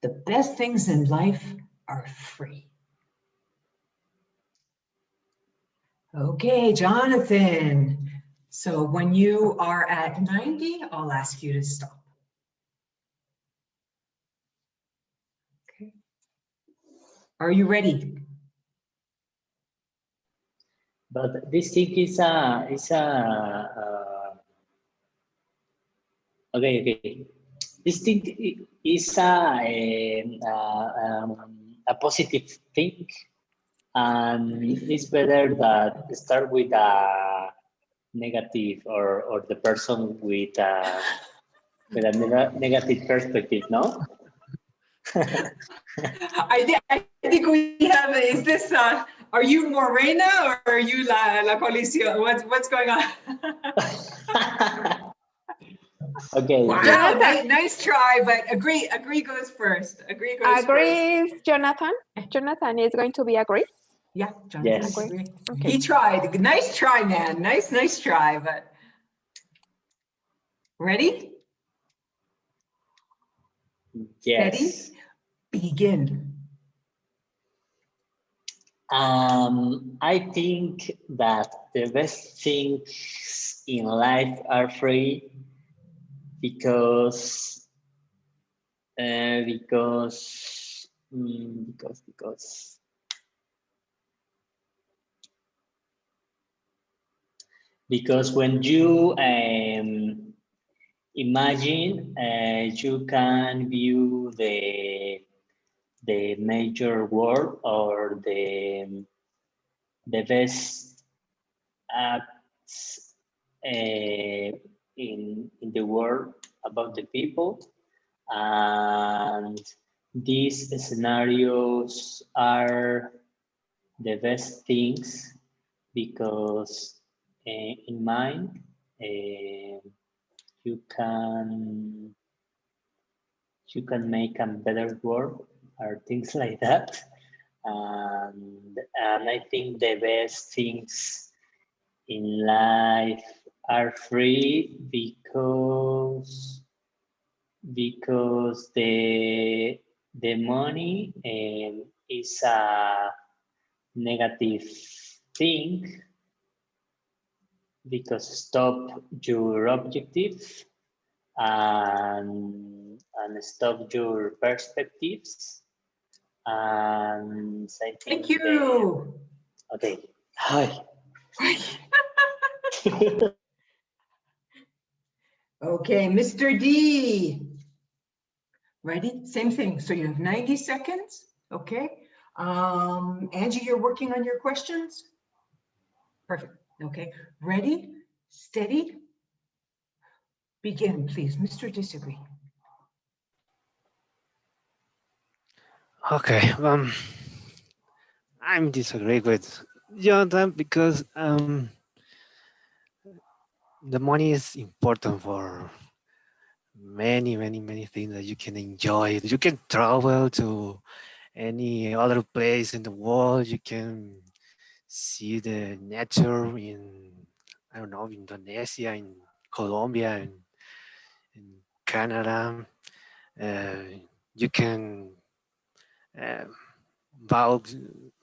The best things in life are free. Okay, Jonathan. So when you are at 90, I'll ask you to stop. Okay. Are you ready? But this thing is okay. This thing is a positive thing, and it's better that start with a negative or the person with a negative perspective, no? I think we have, is this, are you Morena or are you La Coalición? What's going on? Okay. Wow, Jonathan. nice try, but agree goes first. Agree goes first. Agrees, Jonathan. Jonathan is going to be agree. Yeah, Jonathan, Yes. agree. Okay. He tried. Nice try, man. Nice try, but. Ready? Yes. Begin. I think that the best things in life are free because when you imagine, you can view the major world or the best acts in the world about the people, and these scenarios are the best things because in mind you can make a better world or things like that. And I think the best things in life are free because the money is a negative thing because stop your objective and stop your perspectives. And I think Thank you. okay. Hi. Okay, Mr. D. Ready? Same thing. So you have 90 seconds. Okay. Angie, you're working on your questions? Perfect. Okay. Ready, steady, Begin, please, Mr. Disagree. Okay, I'm disagree with Jonathan because the money is important for many things that you can enjoy. You can travel to any other place in the world. You can see the nature in, I don't know, Indonesia, in Colombia, in Canada. Uh, you can uh, buy,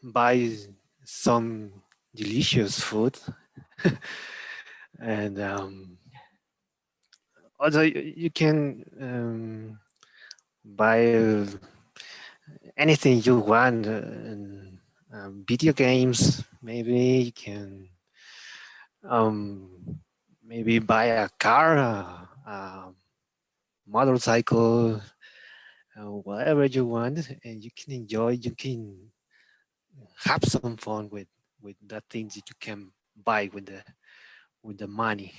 buy some delicious food. And also you can buy anything you want, video games. Maybe you can maybe buy a car, a motorcycle, whatever you want, and you can enjoy. You can have some fun with the things that you can buy with the money.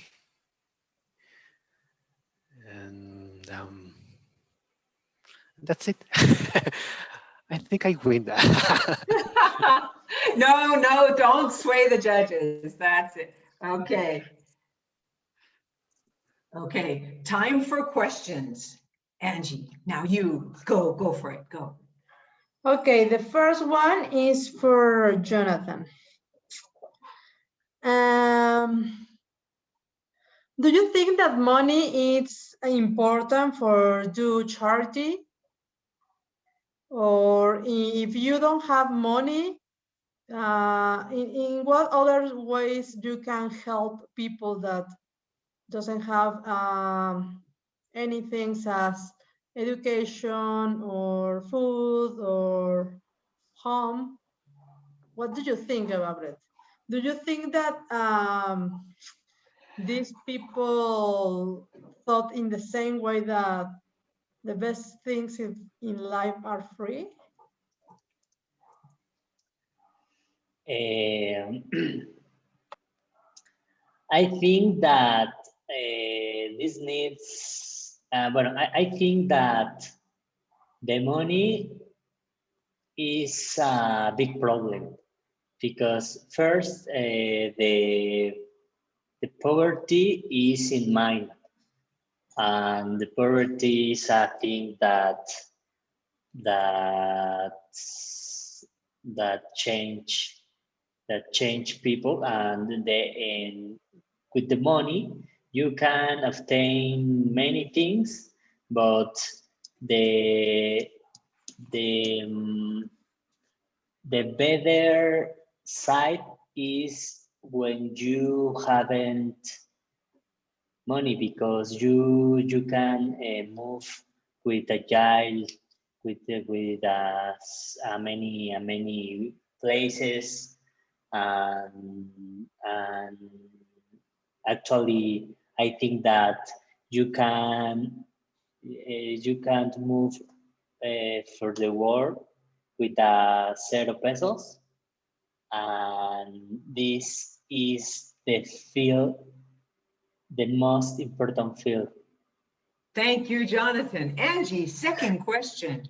And that's it. I think I win that. No, don't sway the judges. That's it. Okay. Okay, time for questions. Angie, now you go for it, go. Okay, the first one is for Jonathan. Do you think that money is important for do charity? Or if you don't have money, in what other ways you can help people that doesn't have anything as education or food or home? What do you think about it? Do you think that these people thought in the same way that the best things in life are free? I think that this needs, I think that the money is a big problem because first the poverty is in mind, and the poverty is a thing that change people, and with the money you can obtain many things, but the the the better side is when you haven't money, because you can move with agile with many places, and actually I think that you can't move for the world with a set of pesos, and this is the field, the most important field. Thank you, Jonathan. Angie, second question.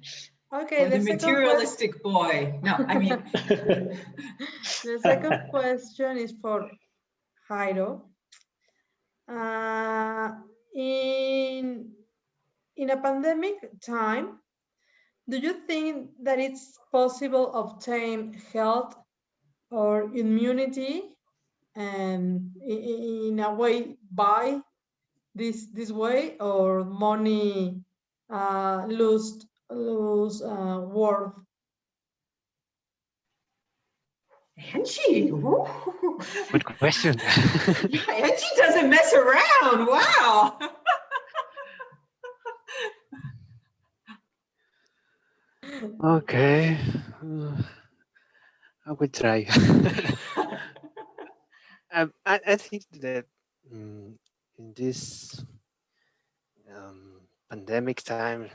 Okay, For the materialistic boy. No, I mean. The second question is for Jairo. In a pandemic time, do you think that it's possible to obtain health or immunity, and in a way by this way, or money lose worth? Angie, woo. Good question. Yeah, Angie doesn't mess around. Wow. Okay, I will try. I think that in this pandemic time,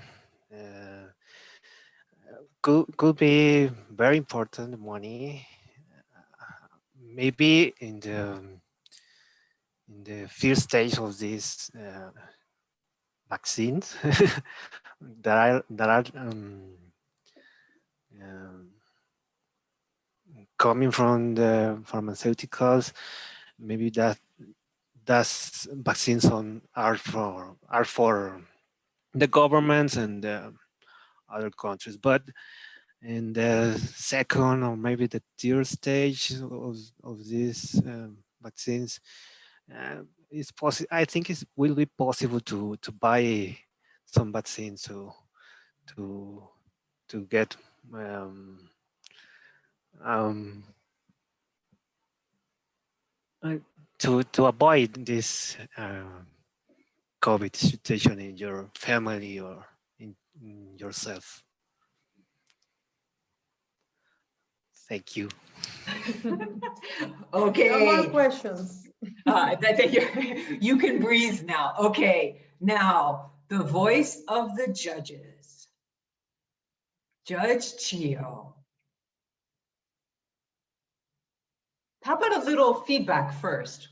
could be very important money. Maybe in the first stage of this vaccines that are coming from the pharmaceuticals. Maybe that's vaccines are for the governments and the other countries, but in the second or maybe the third stage of these vaccines, it's possible. I think it will be possible to buy some vaccines to get um, to avoid this COVID situation in your family or in yourself. Thank you. Okay. No more questions. You can breathe now. Okay, now the voice of the judges. Judge Chio. How about a little feedback first?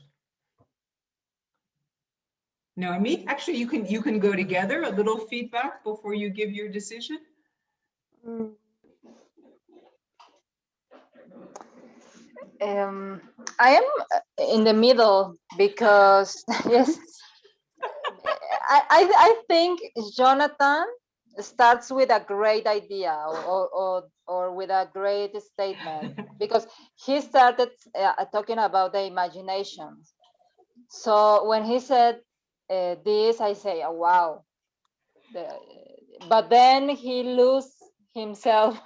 No, I mean, actually, you can go together, a little feedback before you give your decision. Mm, I am in the middle because yes, I think Jonathan starts with a great idea or with a great statement because he started talking about the imagination. So when he said this, I say, oh, wow. But then he lose himself.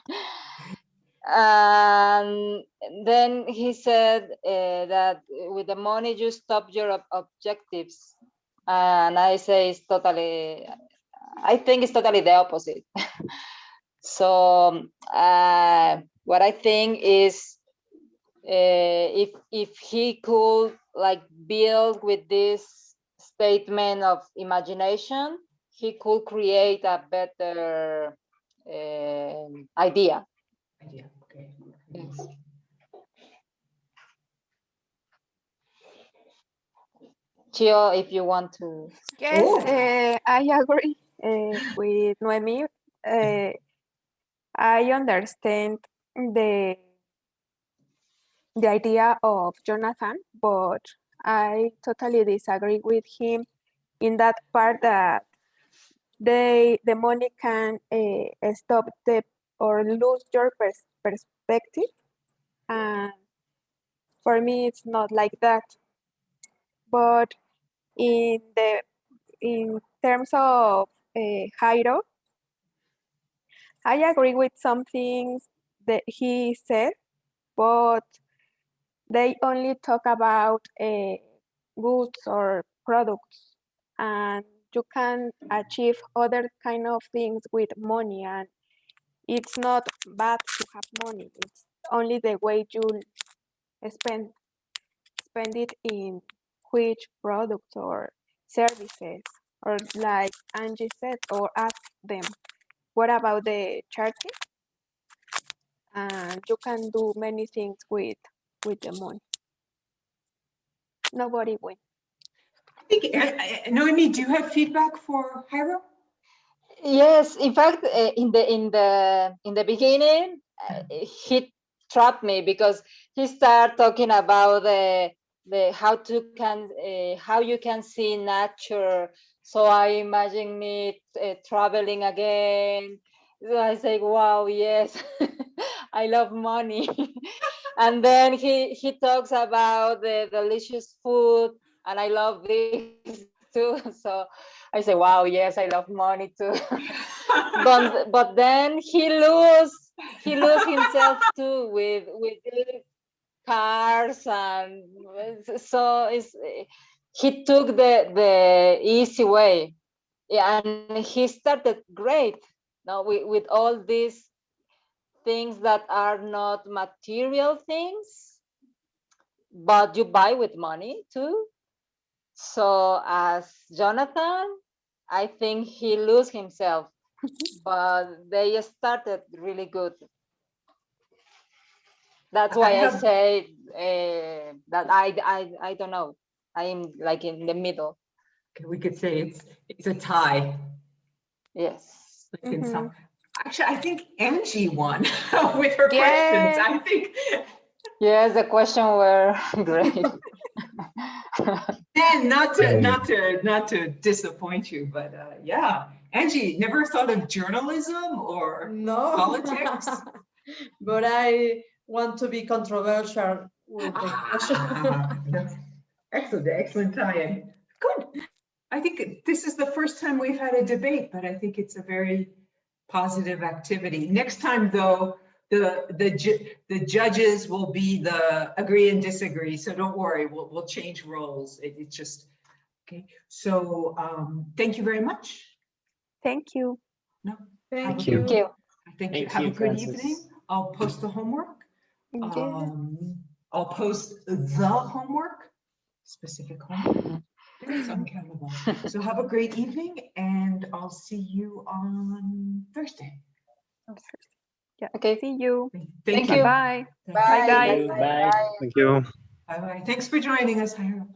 And then he said that with the money you stop your objectives. And I say it's totally, I think it's totally the opposite. So what I think is if he could like build with this statement of imagination, he could create a better idea. Idea, okay. Yes. Chio, if you want to. Yes, Oh. I agree with Noemi. I understand the the idea of Jonathan, but I totally disagree with him in that part that the money can stop the or lose your perspective. And for me, it's not like that. But in terms of Jairo, I agree with some things that he said, but they only talk about goods or products, and you can achieve other kind of things with money, and it's not bad to have money. It's only the way you spend it in which products or services, or like Angie said, or ask them, what about the charity? And you can do many things with the money. Nobody wins. I think, Noemi, do you have feedback for Jairo? Yes, in fact, in the beginning, he trapped me because he started talking about the how you can see nature. So I imagine me traveling again. So I say, wow, yes, I love money. And then he talks about the delicious food, and I love this too. So I say, wow, yes, I love money too. but then he lose himself too with the cars, and so he took the easy way. Yeah, and he started great now with all these things that are not material things, but you buy with money too. So as Jonathan, I think he lose himself, but they started really good. That's why I say that I don't know. I'm like in the middle. Okay, we could say it's a tie. Yes. Like in some- Actually, I think Angie won with her questions. Yeah. I think, Yes, the question were great. and not to disappoint you, but yeah, Angie, never thought of journalism or No. politics? But I want to be controversial with the question. Excellent, excellent tie-in. Good. I think this is the first time we've had a debate, but I think it's a very positive activity. Next time, though, the judges will be the agree and disagree. So don't worry, we'll change roles. It's just okay. So thank you very much. Thank you. No, Thank you. Thank you. you. thank you. Thank Have you, a good Francis. evening. I'll post the homework. Yeah. I'll post the homework, specific homework. It's uncountable. So have a great evening and I'll see you on Thursday. Okay. See you. Thank you. you. Bye. Thank Bye, you. guys. Bye. Thank you. Bye-bye. Thanks for joining us, Jairo.